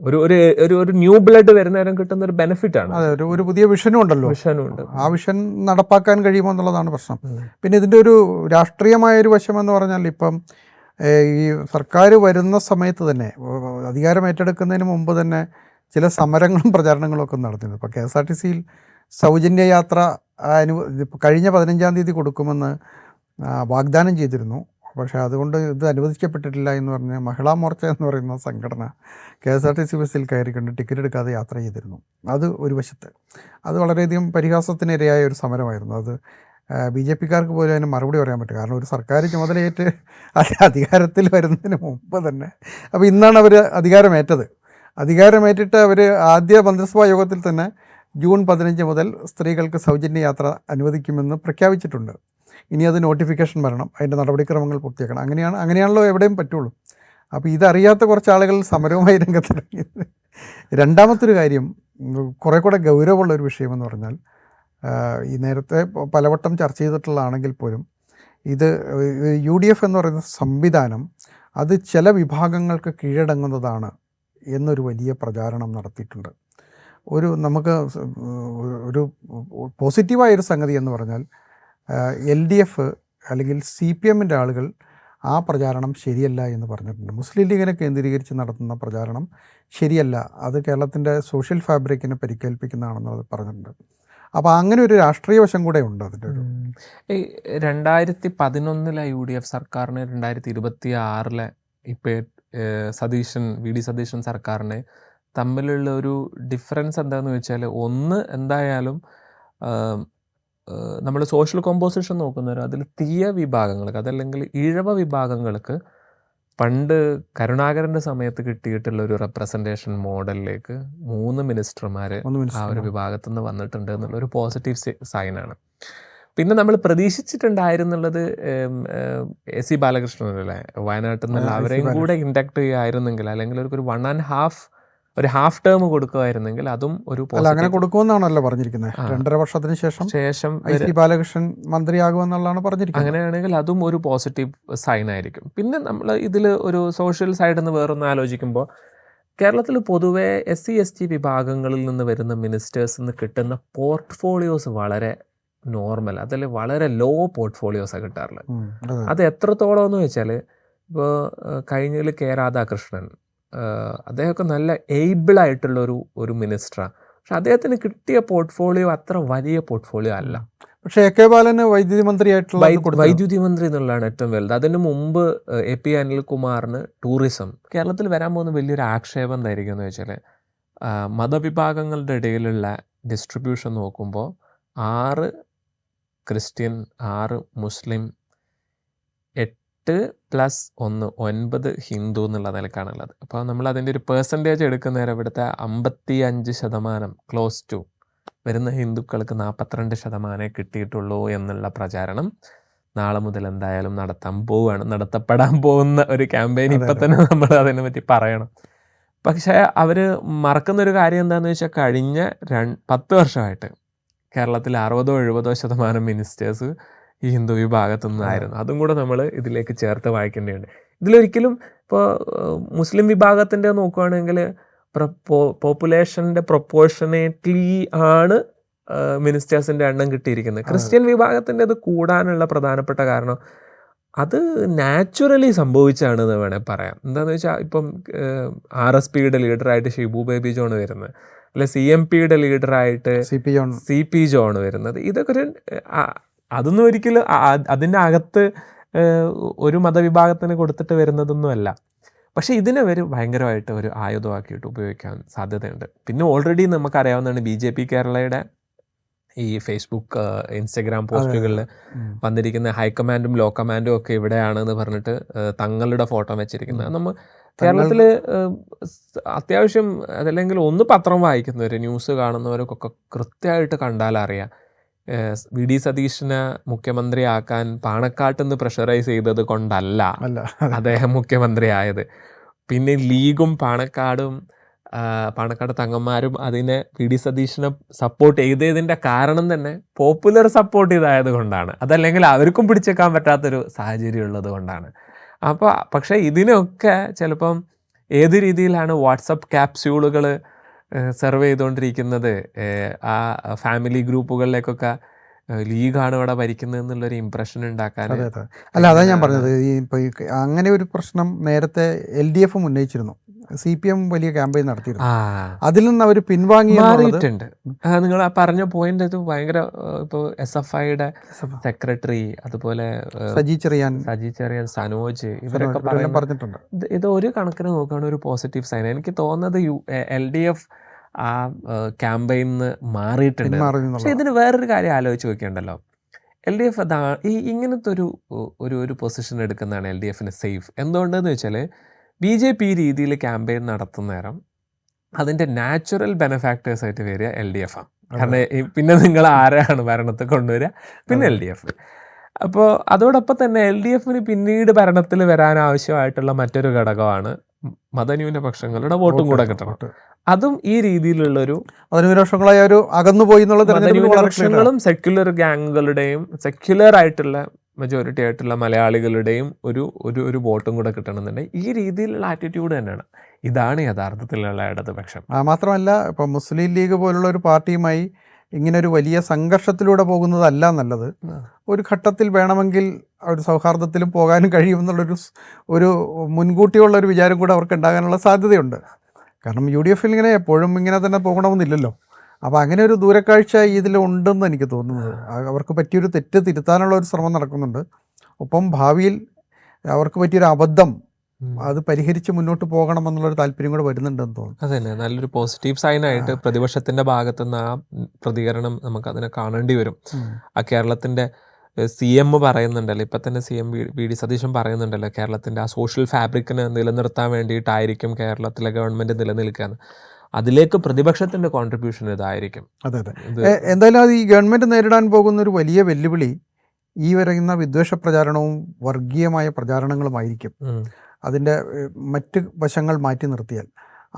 ഒരു ന്യൂ ബ്ലഡ് വരുന്നവരും കിട്ടുന്ന ഒരു ബെനിഫിറ്റ് ആണ്. ഒരു പുതിയ വിഷനും ഉണ്ടല്ലോ, വിഷനുണ്ട്. ആ വിഷൻ നടപ്പാക്കാൻ കഴിയുമോ എന്നുള്ളതാണ് പ്രശ്നം. പിന്നെ ഇതിൻ്റെ ഒരു രാഷ്ട്രീയമായൊരു വശം എന്ന് പറഞ്ഞാൽ ഇപ്പം ഈ സർക്കാർ വരുന്ന സമയത്ത് തന്നെ അധികാരം ഏറ്റെടുക്കുന്നതിന് മുമ്പ് തന്നെ ചില സമരങ്ങളും പ്രചാരണങ്ങളും ഒക്കെ നടത്തുന്നത്. ഇപ്പോൾ KSRTCയിൽ സൗജന്യ യാത്ര കഴിഞ്ഞ 15-ാം തീയതി കൊടുക്കുമെന്ന് വാഗ്ദാനം ചെയ്തിരുന്നു. പക്ഷേ അതുകൊണ്ട് ഇത് അനുവദിക്കപ്പെട്ടിട്ടില്ല എന്ന് പറഞ്ഞ് മഹിളാ മോർച്ച എന്ന് പറയുന്ന സംഘടന KSRTC ബസ്സിൽ കയറിക്കൊണ്ട് ടിക്കറ്റ് എടുക്കാതെ യാത്ര ചെയ്തിരുന്നു. അത് ഒരു വശത്ത് അത് വളരെയധികം പരിഹാസത്തിനിരയായ ഒരു സമരമായിരുന്നു. അത് BJPക്കാർക്ക് പോലും അതിന് മറുപടി പറയാൻ പറ്റും. കാരണം ഒരു സർക്കാർ ചുമതലയേറ്റ് അധികാരത്തിൽ വരുന്നതിന് മുമ്പ് തന്നെ, അപ്പോൾ ഇന്നാണ് അവർ അധികാരമേറ്റിട്ട് അവർ ആദ്യ മന്ത്രിസഭാ യോഗത്തിൽ തന്നെ ജൂൺ 15 മുതൽ സ്ത്രീകൾക്ക് സൗജന്യ യാത്ര അനുവദിക്കുമെന്ന് പ്രഖ്യാപിച്ചിട്ടുണ്ട്. ഇനി അത് നോട്ടിഫിക്കേഷൻ വരണം, അതിൻ്റെ നടപടിക്രമങ്ങൾ പൂർത്തിയാക്കണം. അങ്ങനെയാണല്ലോ എവിടെയും പറ്റുള്ളൂ. അപ്പോൾ ഇതറിയാത്ത കുറച്ച് ആളുകൾ സമരവുമായി രംഗത്തിറങ്ങിയത്. രണ്ടാമത്തൊരു കാര്യം, കുറേ കൂടെ ഗൗരവമുള്ളൊരു വിഷയമെന്ന് പറഞ്ഞാൽ ഈ നേരത്തെ പലവട്ടം ചർച്ച ചെയ്തിട്ടുള്ളതാണെങ്കിൽ പോലും ഇത് UDF എന്ന് പറയുന്ന സംവിധാനം അത് ചില വിഭാഗങ്ങൾക്ക് കീഴടങ്ങുന്നതാണ് എന്നൊരു വലിയ പ്രചാരണം നടത്തിയിട്ടുണ്ട്. നമുക്ക് ഒരു പോസിറ്റീവായൊരു സംഗതി എന്ന് പറഞ്ഞാൽ LDF അല്ലെങ്കിൽ CPMൻ്റെ ആളുകൾ ആ പ്രചാരണം ശരിയല്ല എന്ന് പറഞ്ഞിട്ടുണ്ട്. മുസ്ലിം ലീഗിനെ കേന്ദ്രീകരിച്ച് നടത്തുന്ന പ്രചാരണം ശരിയല്ല, അത് കേരളത്തിൻ്റെ സോഷ്യൽ ഫാബ്രിക്കിനെ പരിക്കേൽപ്പിക്കുന്നതാണെന്ന് പറഞ്ഞിട്ടുണ്ട്. അപ്പോൾ അങ്ങനെ ഒരു രാഷ്ട്രീയ വശം കൂടെ ഉണ്ട് അതിൻ്റെ ഒരു. ഈ 2011 UDF സർക്കാരിന് 2026 ഇപ്പോൾ VD സതീശൻ സർക്കാരിന് തമ്മിലുള്ള ഒരു ഡിഫറൻസ് എന്താണെന്ന് വെച്ചാൽ, ഒന്ന് എന്തായാലും നമ്മൾ സോഷ്യൽ കോമ്പോസിഷൻ നോക്കുന്നവർ അതിൽ തീയ വിഭാഗങ്ങൾക്ക്, അതല്ലെങ്കിൽ ഈഴവ വിഭാഗങ്ങൾക്ക് പണ്ട് കരുണാകരൻ്റെ സമയത്ത് കിട്ടിയിട്ടുള്ള ഒരു റെപ്രസെൻറ്റേഷൻ മോഡലിലേക്ക് 3 മിനിസ്റ്റർമാർ ആ ഒരു വിഭാഗത്തു നിന്ന് വന്നിട്ടുണ്ട് എന്നുള്ളൊരു പോസിറ്റീവ് സൈനാണ്. പിന്നെ നമ്മൾ പ്രതീക്ഷിച്ചിട്ടുണ്ടായിരുന്നുള്ളത് AC ബാലകൃഷ്ണനല്ലേ, വയനാട്ടിൽ നിന്നുള്ള അവരെയും കൂടെ ഇൻഡക്ട് ചെയ്യുമായിരുന്നെങ്കിൽ, അല്ലെങ്കിൽ ഒരു 1.5 ഹാഫ് ടേം കൊടുക്കുമായിരുന്നെങ്കിൽ അതും ഒരു അങ്ങനെ കൊടുക്കുമെന്നാണല്ലോ പറഞ്ഞിരിക്കുന്നത്. 2.5 വർഷത്തിന് ശേഷം AC ബാലകൃഷ്ണൻ മന്ത്രിയാകുമെന്നുള്ളതാണ് പറഞ്ഞിരിക്കുന്നത്. അങ്ങനെയാണെങ്കിൽ അതും ഒരു പോസിറ്റീവ് സൈൻ ആയിരിക്കും. പിന്നെ നമ്മൾ ഇതിൽ ഒരു സോഷ്യൽ സൈഡിൽ നിന്ന് വേറൊന്ന് ആലോചിക്കുമ്പോൾ, കേരളത്തിൽ പൊതുവേ SC ST വിഭാഗങ്ങളിൽ നിന്ന് വരുന്ന മിനിസ്റ്റേഴ്സിന് കിട്ടുന്ന പോർട്ട്ഫോളിയോസ് വളരെ നോർമൽ, അതിൽ വളരെ ലോ പോർട്ട്ഫോളിയോസാണ് കിട്ടാറുള്ളത്. അത് എത്രത്തോളം എന്ന് വെച്ചാൽ, ഇപ്പോൾ കഴിഞ്ഞതിൽ K രാധാകൃഷ്ണൻ, അദ്ദേഹമൊക്കെ നല്ല ഏബിളായിട്ടുള്ള ഒരു മിനിസ്റ്ററാണ്. പക്ഷെ അദ്ദേഹത്തിന് കിട്ടിയ പോർട്ട്ഫോളിയോ അത്ര വലിയ പോർട്ട്ഫോളിയോ അല്ല. പക്ഷേ AK ബാലന് വൈദ്യുതി മന്ത്രിയായിട്ടുള്ള വൈദ്യുതി മന്ത്രി എന്നുള്ളതാണ് ഏറ്റവും വലുത്. അതിന് മുമ്പ് AP അനിൽകുമാറിന് ടൂറിസം. കേരളത്തിൽ വരാൻ പോകുന്ന വലിയൊരു ആക്ഷേപം എന്തായിരിക്കും എന്ന് വെച്ചാൽ, മതവിഭാഗങ്ങളുടെ ഇടയിലുള്ള ഡിസ്ട്രിബ്യൂഷൻ നോക്കുമ്പോൾ 6 ക്രിസ്ത്യൻ, 6 മുസ്ലിം, 8+1 9 ഹിന്ദു എന്നുള്ള നിലക്കാണുള്ളത്. അപ്പോൾ നമ്മൾ അതിൻ്റെ ഒരു പെർസെൻറ്റേജ് എടുക്കുന്ന നേരം ഇവിടുത്തെ 55% ക്ലോസ് ടു വരുന്ന ഹിന്ദുക്കൾക്ക് 42% കിട്ടിയിട്ടുള്ളൂ എന്നുള്ള പ്രചാരണം നാളെ മുതൽ എന്തായാലും നടത്തപ്പെടാൻ പോകുന്ന ഒരു ക്യാമ്പയിൻ ഇപ്പം തന്നെ നമ്മൾ അതിനെ പറ്റി പറയണം. പക്ഷേ അവർ മറക്കുന്നൊരു കാര്യം എന്താണെന്ന് വെച്ചാൽ, കഴിഞ്ഞ 10 വർഷമായിട്ട് കേരളത്തിൽ 60-70% മിനിസ്റ്റേഴ്സ് ഈ ഹിന്ദു വിഭാഗത്തു നിന്നായിരുന്നു. അതും കൂടെ നമ്മൾ ഇതിലേക്ക് ചേർത്ത് വായിക്കേണ്ടതുണ്ട്. ഇതിലൊരിക്കലും ഇപ്പോൾ മുസ്ലിം വിഭാഗത്തിൻ്റെ നോക്കുകയാണെങ്കിൽ പോപ്പുലേഷൻ്റെ പ്രൊപ്പോർഷനേറ്റ്ലി ആണ് മിനിസ്റ്റേഴ്സിൻ്റെ എണ്ണം കിട്ടിയിരിക്കുന്നത്. ക്രിസ്ത്യൻ വിഭാഗത്തിൻ്റെ അത് കൂടാനുള്ള പ്രധാനപ്പെട്ട കാരണം അത് നാച്ചുറലി സംഭവിച്ചാണെന്ന് വേണേൽ പറയാം. എന്താണെന്ന് വെച്ചാൽ, ഇപ്പം RSPയുടെ ലീഡറായിട്ട് ഷിബു ബേബി ജോൺ വരുന്നത്, അല്ലെ CMPയുടെ ലീഡറായിട്ട് CP ജോൺ വരുന്നത്, ഇതൊക്കെ അതൊന്നും ഒരിക്കലും അതിൻ്റെ അകത്ത് ഒരു മതവിഭാഗത്തിന് കൊടുത്തിട്ട് വരുന്നതൊന്നുമല്ല. പക്ഷേ ഇതിനെ ഭയങ്കരമായിട്ട് ഒരു ആയുധമാക്കിയിട്ട് ഉപയോഗിക്കാൻ സാധ്യതയുണ്ട്. പിന്നെ ഓൾറെഡി നമുക്കറിയാവുന്നതാണ് BJP കേരളയുടെ ഈ ഫേസ്ബുക്ക് ഇൻസ്റ്റഗ്രാം പോസ്റ്റുകളിൽ വന്നിരിക്കുന്ന ഹൈക്കമാൻഡും ലോ കമാൻഡും ഒക്കെ ഇവിടെയാണെന്ന് പറഞ്ഞിട്ട് തങ്ങളുടെ ഫോട്ടോ വെച്ചിരിക്കുന്നത്. നമ്മൾ കേരളത്തിൽ അത്യാവശ്യം അതല്ലെങ്കിൽ ഒന്ന് പത്രം വായിക്കുന്നവർ, ന്യൂസ് കാണുന്നവർക്കൊക്കെ കൃത്യമായിട്ട് കണ്ടാലറിയാം, VD സതീശനെ മുഖ്യമന്ത്രിയാക്കാൻ പാണക്കാട്ട് നിന്ന് പ്രഷറൈസ് ചെയ്തത് കൊണ്ടല്ല അദ്ദേഹം മുഖ്യമന്ത്രി ആയത്. പിന്നെ ലീഗും പാണക്കാട് തങ്ങന്മാരും അതിനെ VD സതീശനെ സപ്പോർട്ട് ചെയ്തതിൻ്റെ കാരണം തന്നെ പോപ്പുലർ സപ്പോർട്ട് ചെയ്തായത് കൊണ്ടാണ്, അതല്ലെങ്കിൽ അവർക്കും പിടിച്ചേക്കാൻ പറ്റാത്തൊരു സാഹചര്യം ഉള്ളത് കൊണ്ടാണ്. അപ്പോൾ പക്ഷേ ഇതിനൊക്കെ ചിലപ്പം ഏത് രീതിയിലാണ് വാട്സപ്പ് ക്യാപ്സ്യൂളുകൾ സെർവ് ചെയ്തുകൊണ്ടിരിക്കുന്നത്, ആ ഫാമിലി ഗ്രൂപ്പുകളിലേക്കൊക്കെ ലീഗാണ് ഇവിടെ ഭരിക്കുന്നത് എന്നുള്ളൊരു ഇംപ്രഷൻ ഉണ്ടാക്കാൻ. അല്ല, അതാണ് ഞാൻ പറഞ്ഞത്. ഇപ്പോൾ അങ്ങനെ ഒരു പ്രശ്നം നേരത്തെ LDF ഉന്നയിച്ചിരുന്നു. CPM വലിയ ക്യാമ്പയിൻ നടത്തിയിരുന്നു. അതിൽ നിന്ന് അവർ പിൻവാങ്ങി മാറിയിട്ടുണ്ട്. നിങ്ങൾ പറഞ്ഞ പോയിന്റ് ഇത് ഭയങ്കര. ഇപ്പോൾ SFIയുടെ സെക്രട്ടറി, അതുപോലെ സജി ചെറിയാൻ, സനോജ്, ഇവരൊക്കെ പറഞ്ഞിട്ടുണ്ട്. ഇത് ഒരു കണക്കിന് നോക്കുകയാണെങ്കിൽ ഒരു പോസിറ്റീവ് സൈൻ. എനിക്ക് തോന്നുന്നത് LDF ആ ക്യാമ്പയിന്ന് മാറിയിട്ടുണ്ട്. പക്ഷെ ഇതിന് വേറൊരു കാര്യം ആലോചിച്ച് നോക്കിയുണ്ടല്ലോ, LDF ഇങ്ങനത്തെ ഒരു പൊസിഷൻ എടുക്കുന്നതാണ് LDFന് സേഫ്. എന്തുകൊണ്ടെന്ന് വെച്ചാൽ, BJP രീതിയിൽ ക്യാമ്പയിൻ നടത്തുന്ന നേരം അതിൻ്റെ നാച്ചുറൽ ബെനഫാക്ടേഴ്സായിട്ട് വരിക LDF ആണ്. കാരണം പിന്നെ നിങ്ങൾ ആരെയാണ് ഭരണത്തിൽ കൊണ്ടുവരിക? പിന്നെ LDF. അപ്പോൾ അതോടൊപ്പം തന്നെ LDFന് പിന്നീട് ഭരണത്തിൽ വരാൻ ആവശ്യമായിട്ടുള്ള മറ്റൊരു ഘടകമാണ് മതന്യൂനപക്ഷങ്ങളുടെ വോട്ടും കൂടെ കിട്ടണം. അതും ഈ രീതിയിലുള്ളൊരു മതന്യൂനപക്ഷങ്ങളായ ഒരു അകന്നുപോയി എന്നുള്ള തെരഞ്ഞെടുപ്പിൽ വളരെ clear ആണ്. മതന്യൂനപക്ഷങ്ങളും സെക്യുലർ ഗ്യാങ്ങുകളുടെയും സെക്യുലർ ആയിട്ടുള്ള മെജോറിറ്റി ആയിട്ടുള്ള മലയാളികളുടെയും ഒരു വോട്ടും കൂടെ കിട്ടണമെന്നുണ്ടെങ്കിൽ ഈ രീതിയിലുള്ള ആറ്റിറ്റ്യൂഡ് തന്നെയാണ്. ഇതാണ് യഥാർത്ഥത്തിലുള്ള ഇടതുപക്ഷം. മാത്രമല്ല ഇപ്പം മുസ്ലിം ലീഗ് പോലുള്ള ഒരു പാർട്ടിയുമായി ഇങ്ങനെ ഒരു വലിയ സംഘർഷത്തിലൂടെ പോകുന്നതല്ല നല്ലത്. ഒരു ഘട്ടത്തിൽ വേണമെങ്കിൽ ഒരു സൗഹാർദ്ദത്തിലും പോകാനും കഴിയുമെന്നുള്ളൊരു ഒരു മുൻകൂട്ടിയുള്ള ഒരു വിചാരം കൂടെ അവർക്ക് ഉണ്ടാകാനുള്ള സാധ്യതയുണ്ട്. കാരണം UDF ഇങ്ങനെ എപ്പോഴും ഇങ്ങനെ തന്നെ പോകണമെന്നില്ലല്ലോ. അപ്പോൾ അങ്ങനെ ഒരു ദൂരക്കാഴ്ച ഇതിലുണ്ടെന്ന് എനിക്ക് തോന്നുന്നത്. അവർക്ക് പറ്റിയൊരു തെറ്റ് തിരുത്താനുള്ള ഒരു ശ്രമം നടക്കുന്നുണ്ട്. ഒപ്പം ഭാവിയിൽ അവർക്ക് പറ്റിയൊരു അബദ്ധം അത് പരിഹരിച്ച് മുന്നോട്ട് പോകണമെന്നുള്ളൊരു താല്പര്യം കൂടെ വരുന്നുണ്ടെന്ന് തോന്നുന്നു. അതന്നെ നല്ലൊരു പോസിറ്റീവ് സൈനായിട്ട് പ്രതിപക്ഷത്തിന്റെ ഭാഗത്തുനിന്ന് ആ പ്രതികരണം നമുക്ക് അതിനെ കാണേണ്ടി വരും. ആ കേരളത്തിന്റെ CM പറയുന്നുണ്ടല്ലോ, ഇപ്പം തന്നെ CM VD സതീശൻ പറയുന്നുണ്ടല്ലോ, കേരളത്തിന്റെ ആ സോഷ്യൽ ഫാബ്രിക്കിനെ നിലനിർത്താൻ വേണ്ടിയിട്ടായിരിക്കും കേരളത്തിലെ ഗവൺമെന്റ് നിലനിൽക്കുകയെന്ന്. അതിലേക്ക് പ്രതിപക്ഷത്തിന്റെ കോൺട്രിബ്യൂഷൻ ഇതായിരിക്കും. അതെ. എന്തായാലും അത് ഈ ഗവൺമെന്റ് നേരിടാൻ പോകുന്ന ഒരു വലിയ വെല്ലുവിളി ഈ വരുന്ന വിദ്വേഷ പ്രചാരണവും വർഗീയമായ പ്രചാരണങ്ങളുമായിരിക്കും. അതിൻ്റെ മറ്റ് വശങ്ങൾ മാറ്റി നിർത്തിയാൽ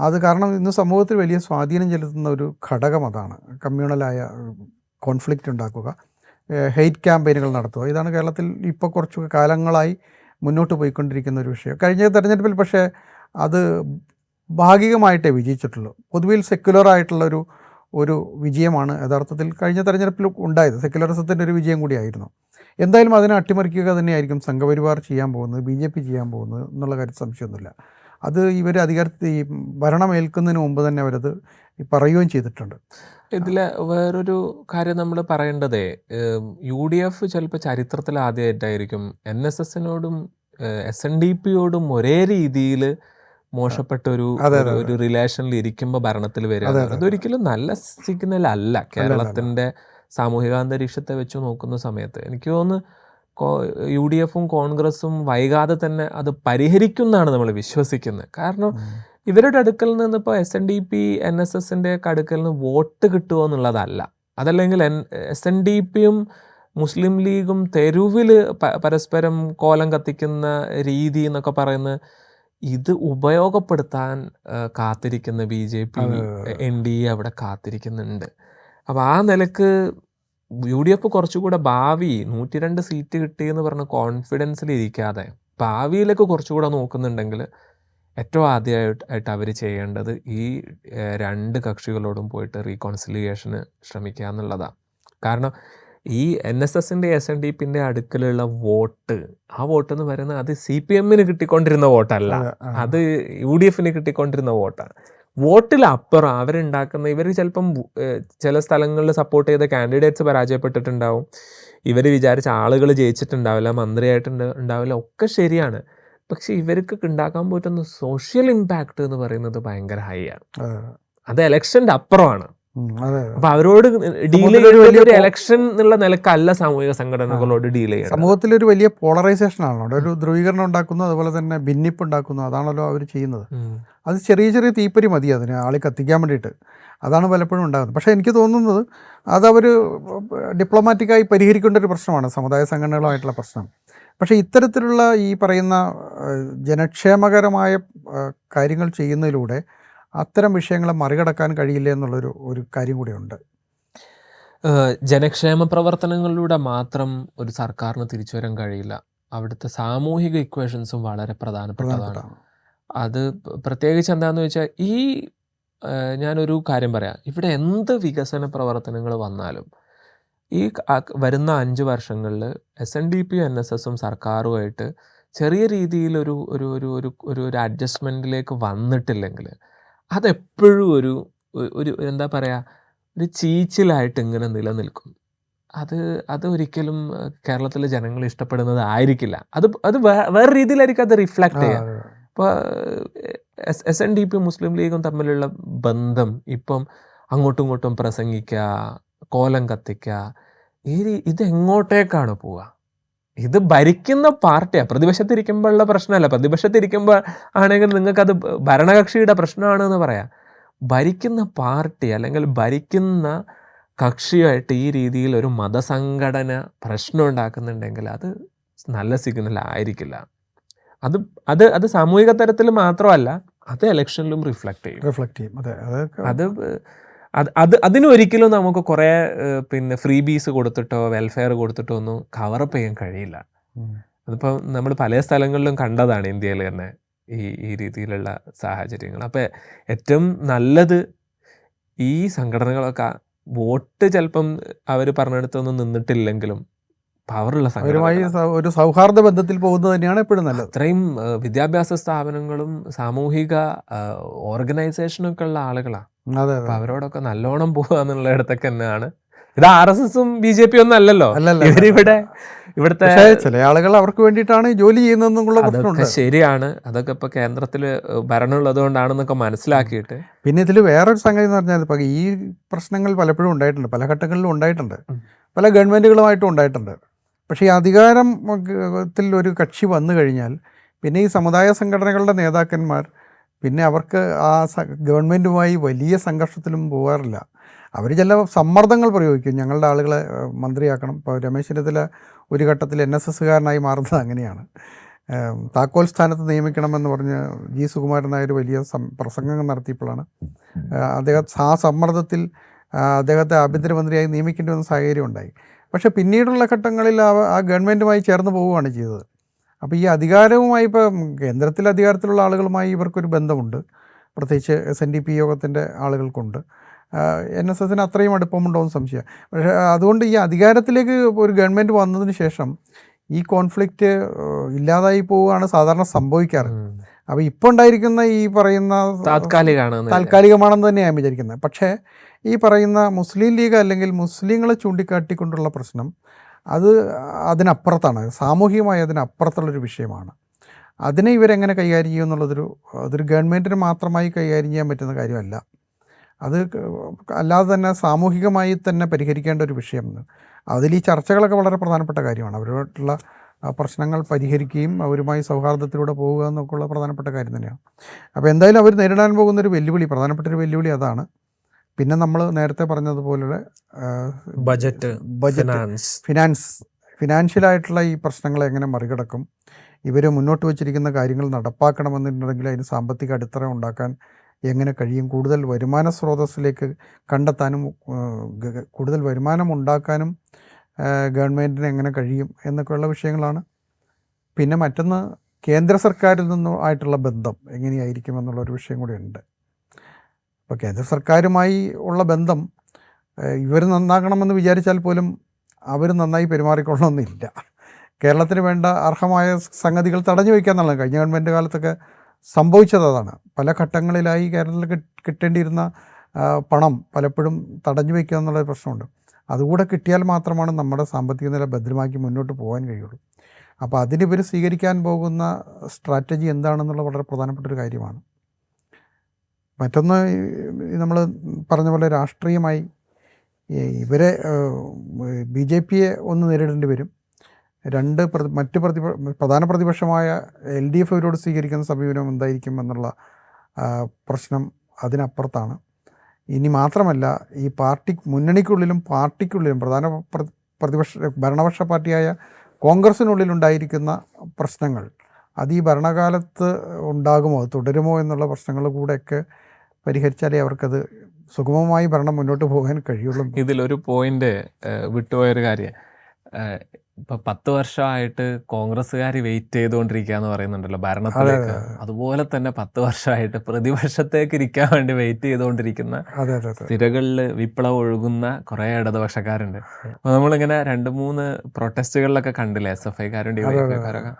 അത് കാരണം ഇന്ന് സമൂഹത്തിൽ വലിയ സ്വാധീനം ചെലുത്തുന്ന ഒരു ഘടകം അതാണ്. കമ്മ്യൂണലായ കോൺഫ്ലിക്റ്റ് ഉണ്ടാക്കുക, ഹെയ്റ്റ് ക്യാമ്പയിനുകൾ നടത്തുക. ഇതാണ് കേരളത്തിൽ ഇപ്പോൾ കുറച്ച് കാലങ്ങളായി മുന്നോട്ട് പോയിക്കൊണ്ടിരിക്കുന്ന ഒരു വിഷയം. കഴിഞ്ഞ തെരഞ്ഞെടുപ്പിൽ പക്ഷേ അത് ഭാഗികമായിട്ടേ വിജയിച്ചിട്ടുള്ളൂ. പൊതുവിൽ സെക്യുലറായിട്ടുള്ള ഒരു വിജയമാണ് യഥാർത്ഥത്തിൽ കഴിഞ്ഞ തെരഞ്ഞെടുപ്പിൽ ഉണ്ടായത്. സെക്യുലറിസത്തിൻ്റെ ഒരു വിജയം കൂടിയായിരുന്നു. എന്തായാലും അതിനെ അട്ടിമറിക്കുക തന്നെയായിരിക്കും സംഘപരിവാർ ചെയ്യാൻ പോകുന്നത്, BJP ചെയ്യാൻ പോകുന്നത് എന്നുള്ള കാര്യം സംശയമൊന്നുമില്ല. അത് ഇവർ അധികാരത്തിൽ ഈ ഭരണമേൽക്കുന്നതിന് മുമ്പ് തന്നെ അവരത് പറയുകയും ചെയ്തിട്ടുണ്ട്. ഇതിൽ വേറൊരു കാര്യം നമ്മൾ പറയേണ്ടതേ, UDF ചിലപ്പോൾ ചരിത്രത്തിൽ ആദ്യമായിട്ടായിരിക്കും NSSനോടും SNDPയോടും ഒരേ രീതിയിൽ മോശപ്പെട്ട ഒരു റിലേഷനിൽ ഇരിക്കുമ്പോൾ ഭരണത്തിൽ വരിക. അതൊരിക്കലും നല്ല സിഗ്നൽ അല്ല കേരളത്തിന്റെ സാമൂഹിക അന്തരീക്ഷത്തെ വെച്ച് നോക്കുന്ന സമയത്ത്. എനിക്ക് തോന്നുന്നു UDFും കോൺഗ്രസും വൈകാതെ തന്നെ അത് പരിഹരിക്കുമെന്നാണ് നമ്മൾ വിശ്വസിക്കുന്നത്. കാരണം ഇവരുടെ അടുക്കൽ നിന്ന് ഇപ്പോൾ SNDP NSSന്റെ അടുക്കൽ നിന്ന് വോട്ട് കിട്ടുമോ എന്നുള്ളതല്ല. അതല്ലെങ്കിൽ SNDPയും മുസ്ലിം ലീഗും തെരുവിൽ പരസ്പരം കോലം കത്തിക്കുന്ന രീതി എന്നൊക്കെ പറയുന്നത് ഇത് ഉപയോഗപ്പെടുത്താൻ കാത്തിരിക്കുന്ന BJP NDA അവിടെ കാത്തിരിക്കുന്നുണ്ട്. അപ്പോൾ ആ നിലക്ക് UDF കുറച്ചുകൂടെ ഭാവി 102 സീറ്റ് കിട്ടിയെന്ന് പറഞ്ഞ കോൺഫിഡൻസിൽ ഇരിക്കാതെ ഭാവിയിലേക്ക് കുറച്ചുകൂടെ നോക്കുന്നുണ്ടെങ്കിൽ ഏറ്റവും ആദ്യമായിട്ട് അവർ ചെയ്യേണ്ടത് ഈ രണ്ട് കക്ഷികളോടും പോയിട്ട് റീകോൺസിലിയേഷന് ശ്രമിക്കുക എന്നുള്ളതാണ്. കാരണം ഈ NSSന്റെ SNDPന്റെ അടുക്കലുള്ള വോട്ട്, ആ വോട്ട് എന്ന് പറയുന്നത് അത് CPMന് കിട്ടിക്കൊണ്ടിരുന്ന വോട്ടല്ല, അത് UDFന് കിട്ടിക്കൊണ്ടിരുന്ന വോട്ടാണ്. വോട്ടിലപ്പുറം അവരുണ്ടാക്കുന്ന, ഇവർ ചിലപ്പം ചില സ്ഥലങ്ങളിൽ സപ്പോർട്ട് ചെയ്ത കാൻഡിഡേറ്റ്സ് പരാജയപ്പെട്ടിട്ടുണ്ടാവും, ഇവർ വിചാരിച്ച ആളുകൾ ജയിച്ചിട്ടുണ്ടാവില്ല, മന്ത്രിയായിട്ടുണ്ടാവില്ല, ഒക്കെ ശരിയാണ്. പക്ഷെ ഇവർക്ക് ഉണ്ടാക്കാൻ പറ്റുന്ന സോഷ്യൽ ഇമ്പാക്റ്റ് എന്ന് പറയുന്നത് ഭയങ്കര ഹൈ ആണ്. അത് ഇലക്ഷൻ്റെ അപ്പുറമാണ്. അപ്പൊ അവരോട് ഡീൽ ചെയ്യുന്ന ഒരു ഇലക്ഷൻ എന്നുള്ള നിലക്കല്ല സാമൂഹിക സംഘടനകളോട് ഡീൽ ചെയ്യുന്നത്. സമൂഹത്തിലൊരു വലിയ പോളറൈസേഷൻ ആണല്ലോ, ഒരു ധ്രുവീകരണം ഉണ്ടാക്കുന്നു, അതുപോലെ തന്നെ ഭിന്നിപ്പ് ഉണ്ടാക്കുന്നു. അതാണല്ലോ അവർ ചെയ്യുന്നത്. അത് ചെറിയ ചെറിയ തീപ്പരി മതി അതിന് ആളി കത്തിക്കാൻ വേണ്ടിയിട്ട്. അതാണ് പലപ്പോഴും ഉണ്ടാകുന്നത്. പക്ഷേ എനിക്ക് തോന്നുന്നത് അതവർ ഡിപ്ലോമാറ്റിക്കായി പരിഹരിക്കേണ്ട ഒരു പ്രശ്നമാണ്, സമുദായ സംഘടനകളുമായിട്ടുള്ള പ്രശ്നം. പക്ഷേ ഇത്തരത്തിലുള്ള ഈ പറയുന്ന ജനക്ഷേമകരമായ കാര്യങ്ങൾ ചെയ്യുന്നതിലൂടെ അത്തരം വിഷയങ്ങളെ മറികടക്കാൻ കഴിയില്ല എന്നുള്ളൊരു കാര്യം കൂടിയുണ്ട്. ജനക്ഷേമ പ്രവർത്തനങ്ങളിലൂടെ മാത്രം ഒരു സർക്കാരിന് തിരിച്ചു വരാൻ കഴിയില്ല. അവിടുത്തെ സാമൂഹിക ഇക്വേഷൻസും വളരെ പ്രധാനപ്പെട്ടതാണ്. അത് പ്രത്യേകിച്ച് എന്താണെന്ന് വെച്ചാൽ, ഞാനൊരു കാര്യം പറയാം, ഇവിടെ എന്ത് വികസന പ്രവർത്തനങ്ങൾ വന്നാലും ഈ വരുന്ന 5 വർഷങ്ങളിൽ SNDPയും NSSും സർക്കാരുമായിട്ട് ചെറിയ രീതിയിൽ ഒരു അഡ്ജസ്റ്റ്മെൻറ്റിലേക്ക് വന്നിട്ടില്ലെങ്കിൽ അതെപ്പോഴും ഒരു എന്താ പറയുക, ഒരു ചീച്ചിലായിട്ട് ഇങ്ങനെ നിലനിൽക്കും. അത് ഒരിക്കലും കേരളത്തിലെ ജനങ്ങൾ ഇഷ്ടപ്പെടുന്നത് ആയിരിക്കില്ല. അത് വേറെ രീതിയിലായിരിക്കും അത് റിഫ്ലക്റ്റ് ചെയ്യുക. ഇപ്പോൾ SNDP മുസ്ലിം ലീഗും തമ്മിലുള്ള ബന്ധം ഇപ്പം അങ്ങോട്ടും ഇങ്ങോട്ടും പ്രസംഗിക്കുക, കോലം കത്തിക്കുക, ഇതെങ്ങോട്ടേക്കാണ് പോവുക? ഇത് ഭരിക്കുന്ന പാർട്ടിയാണ്. പ്രതിപക്ഷത്തിരിക്കുമ്പോഴുള്ള പ്രശ്നമല്ല. പ്രതിപക്ഷത്തിരിക്കുമ്പോൾ ആണെങ്കിൽ നിങ്ങൾക്കത് ഭരണകക്ഷിയുടെ പ്രശ്നമാണെന്ന് പറയാം. ഭരിക്കുന്ന പാർട്ടി അല്ലെങ്കിൽ ഭരിക്കുന്ന കക്ഷിയായിട്ട് ഈ രീതിയിൽ ഒരു മതസംഘടന പ്രശ്നം ഉണ്ടാക്കുന്നുണ്ടെങ്കിൽ അത് നല്ല സിഗ്നൽ ആയിരിക്കില്ല. അത് സാമൂഹിക തലത്തിൽ മാത്രമല്ല, അത് ഇലക്ഷനിലും റിഫ്ലക്റ്റ് ചെയ്യും. അതിനൊരിക്കലും നമുക്ക് കുറേ പിന്നെ ഫ്രീ ബീസ് കൊടുത്തിട്ടോ വെൽഫെയർ കൊടുത്തിട്ടോ ഒന്നും കവറപ്പ് ചെയ്യാൻ കഴിയില്ല. അതിപ്പോൾ നമ്മൾ പല സ്ഥലങ്ങളിലും കണ്ടതാണ് ഇന്ത്യയിൽ തന്നെ ഈ രീതിയിലുള്ള സാഹചര്യങ്ങൾ. അപ്പോൾ ഏറ്റവും നല്ലത് ഈ സംഘടനകളൊക്കെ വോട്ട് ചിലപ്പം അവർ പറഞ്ഞെടുത്തൊന്നും നിന്നിട്ടില്ലെങ്കിലും പവറുള്ള അവരുമായി ഒരു സൗഹാർദ്ദ ബന്ധത്തിൽ പോകുന്നത് തന്നെയാണ് എപ്പോഴും നല്ലത്. അത്രയും വിദ്യാഭ്യാസ സ്ഥാപനങ്ങളും സാമൂഹിക ഓർഗനൈസേഷനൊക്കെ ഉള്ള ആളുകളാണ്. അപ്പൊ അവരോടൊക്കെ നല്ലോണം പോവുക എന്നുള്ള ഇടത്തൊക്കെ തന്നെയാണ്. ഇത് RSSഉം BJP ഒന്നും അല്ലല്ലോ. ഇവിടുത്തെ ചില ആളുകൾ അവർക്ക് വേണ്ടിയിട്ടാണ് ജോലി ചെയ്യുന്നതെന്നുള്ള പ്രശ്നമുണ്ട്. ശരിയാണ്. അതൊക്കെ ഇപ്പൊ കേന്ദ്രത്തില് ഭരണമുള്ളത് കൊണ്ടാണെന്നൊക്കെ മനസ്സിലാക്കിയിട്ട്. പിന്നെ ഇതിൽ വേറൊരു സംഗതി എന്ന് പറഞ്ഞാൽ ഇപ്പൊ ഈ പ്രശ്നങ്ങൾ പലപ്പോഴും ഉണ്ടായിട്ടുണ്ട്, പല ഘട്ടങ്ങളിലും ഉണ്ടായിട്ടുണ്ട്, പല ഗവൺമെൻറ്റുകളുമായിട്ടും ഉണ്ടായിട്ടുണ്ട്. പക്ഷേ ഈ അധികാരത്തിൽ ഒരു കക്ഷി വന്നു കഴിഞ്ഞാൽ പിന്നെ ഈ സമുദായ സംഘടനകളുടെ നേതാക്കന്മാർ പിന്നെ അവർക്ക് ആ ഗവൺമെൻറ്റുമായി വലിയ സംഘർഷത്തിലും പോകാറില്ല. അവർ ചില സമ്മർദ്ദങ്ങൾ പ്രയോഗിക്കും, ഞങ്ങളുടെ ആളുകളെ മന്ത്രിയാക്കണം. ഇപ്പോൾ രമേശ് ചെന്നിത്തല ഒരു ഘട്ടത്തിൽ NSSകാരനായി മാറുന്നത് അങ്ങനെയാണ്. താക്കോൽ സ്ഥാനത്ത് നിയമിക്കണമെന്ന് പറഞ്ഞ് G. സുകുമാരൻ നായർ വലിയ പ്രസംഗങ്ങൾ നടത്തിയപ്പോഴാണ് ആ സമ്മർദ്ദത്തിൽ അദ്ദേഹത്തെ ആഭ്യന്തരമന്ത്രിയായി നിയമിക്കേണ്ടി വന്ന സാഹചര്യം ഉണ്ടായി. പക്ഷേ പിന്നീടുള്ള ഘട്ടങ്ങളിൽ ആ ഗവൺമെൻറ്റുമായി ചേർന്ന് പോവുകയാണ് ചെയ്തത്. അപ്പോൾ ഈ അധികാരവുമായി ഇപ്പോൾ കേന്ദ്രത്തിൽ അധികാരത്തിലുള്ള ആളുകളുമായി ഇവർക്കൊരു ബന്ധമുണ്ട്, പ്രത്യേകിച്ച് SNDP യോഗത്തിൻ്റെ ആളുകൾക്കുണ്ട്. NSSന് അത്രയും അടുപ്പമുണ്ടോ എന്ന് സംശയം. പക്ഷേ അതുകൊണ്ട് ഈ അധികാരത്തിലേക്ക് ഒരു ഗവൺമെൻറ് വന്നതിന് ശേഷം ഈ കോൺഫ്ലിക്റ്റ് ഇല്ലാതായി പോവുകയാണ് സാധാരണ സംഭവിക്കാറ്. അപ്പോൾ ഇപ്പോൾ ഉണ്ടായിരിക്കുന്ന ഈ പറയുന്ന താൽക്കാലികമാണെന്ന് തന്നെയാണ് വിചാരിക്കുന്നത്. പക്ഷേ ഈ പറയുന്ന മുസ്ലിം ലീഗ് അല്ലെങ്കിൽ മുസ്ലിങ്ങളെ ചൂണ്ടിക്കാട്ടിക്കൊണ്ടുള്ള പ്രശ്നം അത് അതിനപ്പുറത്താണ്, സാമൂഹികമായി അതിനപ്പുറത്തുള്ളൊരു വിഷയമാണ്. അതിനെ ഇവരെങ്ങനെ കൈകാര്യം ചെയ്യും അതൊരു ഗവൺമെൻറ്റിന് മാത്രമായി കൈകാര്യം ചെയ്യാൻ പറ്റുന്ന കാര്യമല്ല. അത് അല്ലാതെ തന്നെ സാമൂഹികമായി തന്നെ പരിഹരിക്കേണ്ട ഒരു വിഷയം. അതിൽ ഈ ചർച്ചകളൊക്കെ വളരെ പ്രധാനപ്പെട്ട കാര്യമാണ്. അവരുമായിട്ടുള്ള പ്രശ്നങ്ങൾ പരിഹരിക്കുകയും അവരുമായി സൗഹാർദ്ദത്തിലൂടെ പോവുക എന്നൊക്കെയുള്ള പ്രധാനപ്പെട്ട കാര്യം തന്നെയാണ്. അപ്പോൾ എന്തായാലും അവർ നേരിടാൻ പോകുന്നൊരു വെല്ലുവിളി, പ്രധാനപ്പെട്ടൊരു വെല്ലുവിളി അതാണ്. പിന്നെ നമ്മൾ നേരത്തെ പറഞ്ഞതുപോലെ ബജറ്റ്, ഫിനാൻഷ്യലായിട്ടുള്ള ഈ പ്രശ്നങ്ങളെ എങ്ങനെ മറികടക്കും, ഇവർ മുന്നോട്ട് വച്ചിരിക്കുന്ന കാര്യങ്ങൾ നടപ്പാക്കണമെന്നുണ്ടെങ്കിൽ അതിന് സാമ്പത്തിക അടിത്തറ ഉണ്ടാക്കാൻ എങ്ങനെ കഴിയും, കൂടുതൽ വരുമാന സ്രോതസ്സിലേക്ക് കണ്ടെത്താനും കൂടുതൽ വരുമാനം ഉണ്ടാക്കാനും ഗവൺമെൻറ്റിന് എങ്ങനെ കഴിയും എന്നൊക്കെയുള്ള വിഷയങ്ങളാണ്. പിന്നെ മറ്റൊന്ന് കേന്ദ്ര സർക്കാരിൽ നിന്നും ആയിട്ടുള്ള ബന്ധം എങ്ങനെയായിരിക്കും എന്നുള്ളൊരു വിഷയം കൂടി ഉണ്ട്. അപ്പോൾ കേന്ദ്ര സർക്കാരുമായി ഉള്ള ബന്ധം ഇവർ നന്നാക്കണമെന്ന് വിചാരിച്ചാൽ പോലും അവർ നന്നായി പെരുമാറിക്കൊള്ളണമെന്നില്ല. കേരളത്തിന് വേണ്ട അർഹമായ സംഗതികൾ തടഞ്ഞു വയ്ക്കുക എന്നുള്ളത് കഴിഞ്ഞ ഗവൺമെൻറ് കാലത്തൊക്കെ സംഭവിച്ചത് അതാണ്. പല ഘട്ടങ്ങളിലായി കേരളത്തിൽ കിട്ടേണ്ടിയിരുന്ന പണം പലപ്പോഴും തടഞ്ഞു വയ്ക്കുക എന്നുള്ളൊരു പ്രശ്നമുണ്ട്. അതുകൂടെ കിട്ടിയാൽ മാത്രമാണ് നമ്മുടെ സാമ്പത്തിക നില ഭദ്രമാക്കി മുന്നോട്ട് പോകാൻ കഴിയുള്ളൂ. അപ്പോൾ അതിനിവർ സ്വീകരിക്കാൻ പോകുന്ന സ്ട്രാറ്റജി എന്താണെന്നുള്ള വളരെ പ്രധാനപ്പെട്ടൊരു കാര്യമാണ്. മറ്റൊന്ന് നമ്മൾ പറഞ്ഞ പോലെ രാഷ്ട്രീയമായി ഇവരെ BJPയെ ഒന്ന് നേരിടേണ്ടി വരും. മറ്റ് പ്രധാന പ്രതിപക്ഷമായ LDF അവരോട് സ്വീകരിക്കുന്ന സമീപനം എന്തായിരിക്കും എന്നുള്ള പ്രശ്നം അതിനപ്പുറത്താണ്. ഇനി മാത്രമല്ല ഈ മുന്നണിക്കുള്ളിലും പാർട്ടിക്കുള്ളിലും പ്രധാന ഭരണപക്ഷ പാർട്ടിയായ കോൺഗ്രസിനുള്ളിലുണ്ടായിരിക്കുന്ന പ്രശ്നങ്ങൾ അത് ഈ ഭരണകാലത്ത് ഉണ്ടാകുമോ, തുടരുമോ എന്നുള്ള പ്രശ്നങ്ങൾ കൂടെയൊക്കെ പരിഹരിച്ചാലേ അവർക്കത് സുഗമമായി ഭരണം മുന്നോട്ട് പോകാൻ കഴിയുള്ളൂ. ഇതിലൊരു പോയിന്റ് വിട്ടുപോയൊരു കാര്യം, ഇപ്പം 10 വർഷമായിട്ട് കോൺഗ്രസ്സുകാർ വെയിറ്റ് ചെയ്തുകൊണ്ടിരിക്കുക എന്ന് പറയുന്നുണ്ടല്ലോ ഭരണത്തിലേക്ക്. അതുപോലെ തന്നെ 10 വർഷമായിട്ട് പ്രതിപക്ഷത്തേക്ക് ഇരിക്കാൻ വേണ്ടി വെയിറ്റ് ചെയ്തുകൊണ്ടിരിക്കുന്ന സ്ഥിരകളിൽ വിപ്ലവം ഒഴുകുന്ന കുറേ ഇടതുപക്ഷക്കാരുണ്ട്. അപ്പോൾ നമ്മളിങ്ങനെ 2-3 പ്രൊട്ടസ്റ്റുകളിലൊക്കെ കണ്ടില്ലേ, SFIക്കാരും DYFIക്കാരൊക്കെ.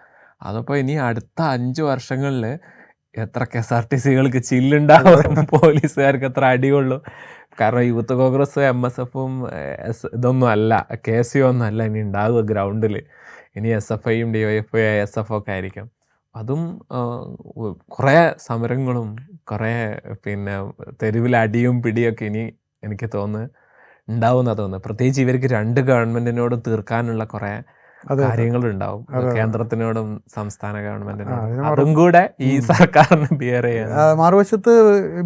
അതപ്പോൾ ഇനി അടുത്ത 5 വർഷങ്ങളിൽ എത്ര KSRTCകൾക്ക് ചില്ലുണ്ടാവും, പോലീസുകാർക്ക് എത്ര അടികൊള്ളു. കാരണം യൂത്ത് കോൺഗ്രസ് MSFും ഇതൊന്നും അല്ല, KSU ഒന്നും അല്ല ഇനി ഉണ്ടാകുക ഗ്രൗണ്ടിൽ. ഇനി SFIയും DYFI SF ഒക്കെ ആയിരിക്കും. അതും കുറേ സമരങ്ങളും കുറേ പിന്നെ തെരുവിൽ അടിയും പിടിയൊക്കെ ഇനി എനിക്ക് തോന്നുന്നു ഉണ്ടാവുമെന്നാണ് തോന്നുന്നത്. പ്രത്യേകിച്ച് ഇവർക്ക് 2 ഗവൺമെൻറ്റിനോടും തീർക്കാനുള്ള കുറേ കാര്യങ്ങളുണ്ടാവും, കേന്ദ്രത്തിനോടും സംസ്ഥാന ഗവൺമെന്റിനോടും. അതും കൂടെ ഈ സർക്കാരിന് ബിയർ ചെയ്യാൻ. മറുവശത്ത്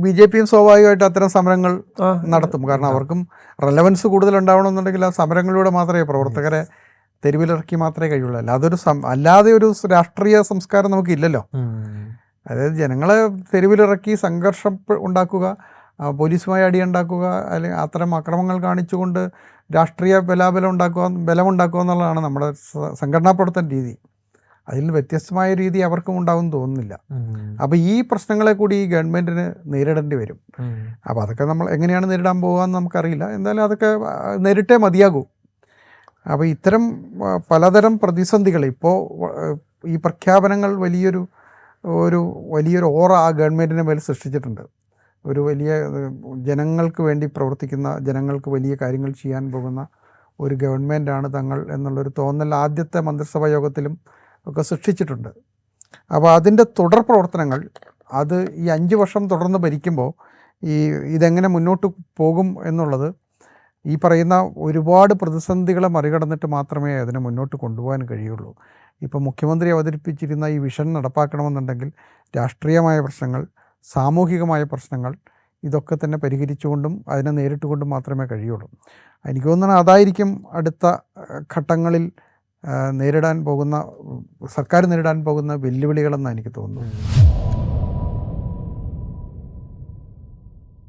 BJPയും സ്വാഭാവികമായിട്ട് അത്തരം സമരങ്ങൾ നടത്തും. കാരണം അവർക്കും റെലവൻസ് കൂടുതൽ ഉണ്ടാവണമെന്നുണ്ടെങ്കിൽ ആ സമരങ്ങളിലൂടെ മാത്രമേ പ്രവർത്തകരെ തെരുവിലിറക്കി മാത്രമേ കഴിയുള്ളൂ. അല്ലാതെ ഒരു രാഷ്ട്രീയ സംസ്കാരം നമുക്കില്ലല്ലോ. അതായത് ജനങ്ങളെ തെരുവിലിറക്കി സംഘർഷം ഉണ്ടാക്കുക, പോലീസുമായി അടിയുണ്ടാക്കുക, അല്ലെങ്കിൽ അത്തരം അക്രമങ്ങൾ കാണിച്ചുകൊണ്ട് രാഷ്ട്രീയ ബലമുണ്ടാക്കുക എന്നുള്ളതാണ് നമ്മുടെ സംഘടനാ പ്രവർത്തന രീതി. അതിൽ വ്യത്യസ്തമായ രീതി അവർക്കും ഉണ്ടാകുമെന്ന് തോന്നുന്നില്ല. അപ്പോൾ ഈ പ്രശ്നങ്ങളെ കൂടി ഈ ഗവൺമെൻറ്റിന് നേരിടേണ്ടി വരും. അപ്പോൾ അതൊക്കെ നമ്മൾ എങ്ങനെയാണ് നേരിടാൻ പോകുകയെന്ന് നമുക്കറിയില്ല. എന്തായാലും അതൊക്കെ നേരിട്ടേ മതിയാകൂ. അപ്പോൾ ഇത്തരം പലതരം പ്രതിസന്ധികൾ ഇപ്പോൾ ഈ പ്രഖ്യാപനങ്ങൾ വലിയൊരു ഓറ ആ ഗവൺമെൻറ്റിന് മേൽ സൃഷ്ടിച്ചിട്ടുണ്ട്. ഒരു വലിയ ജനങ്ങൾക്ക് വേണ്ടി പ്രവർത്തിക്കുന്ന, ജനങ്ങൾക്ക് വലിയ കാര്യങ്ങൾ ചെയ്യാൻ പോകുന്ന ഒരു ഗവൺമെൻറ്റാണ് തങ്ങൾ എന്നുള്ളൊരു തോന്നൽ ആദ്യത്തെ മന്ത്രിസഭാ യോഗത്തിലും ഒക്കെ സൃഷ്ടിച്ചിട്ടുണ്ട്. അപ്പോൾ അതിൻ്റെ തുടർ പ്രവർത്തനങ്ങൾ അത് ഈ 5 വർഷം തുടർന്ന് ഭരിക്കുമ്പോൾ ഇതെങ്ങനെ മുന്നോട്ട് പോകും എന്നുള്ളത് ഈ പറയുന്ന ഒരുപാട് പ്രതിസന്ധികളെ മറികടന്നിട്ട് മാത്രമേ അതിനെ മുന്നോട്ട് കൊണ്ടുപോകാൻ കഴിയുള്ളൂ. ഇപ്പോൾ മുഖ്യമന്ത്രി അവതരിപ്പിച്ചിരുന്ന ഈ വിഷൻ നടപ്പാക്കണമെന്നുണ്ടെങ്കിൽ രാഷ്ട്രീയമായ പ്രശ്നങ്ങൾ, സാമൂഹികമായ പ്രശ്നങ്ങൾ ഇതൊക്കെ തന്നെ പരിഹരിച്ചുകൊണ്ടും അതിനെ നേരിട്ടുകൊണ്ടും മാത്രമേ കഴിയുള്ളൂ. എനിക്ക് തോന്നുന്നത് അതായിരിക്കും അടുത്ത ഘട്ടങ്ങളിൽ സർക്കാർ നേരിടാൻ പോകുന്ന വെല്ലുവിളികളെന്നാണ് എനിക്ക് തോന്നുന്നത്.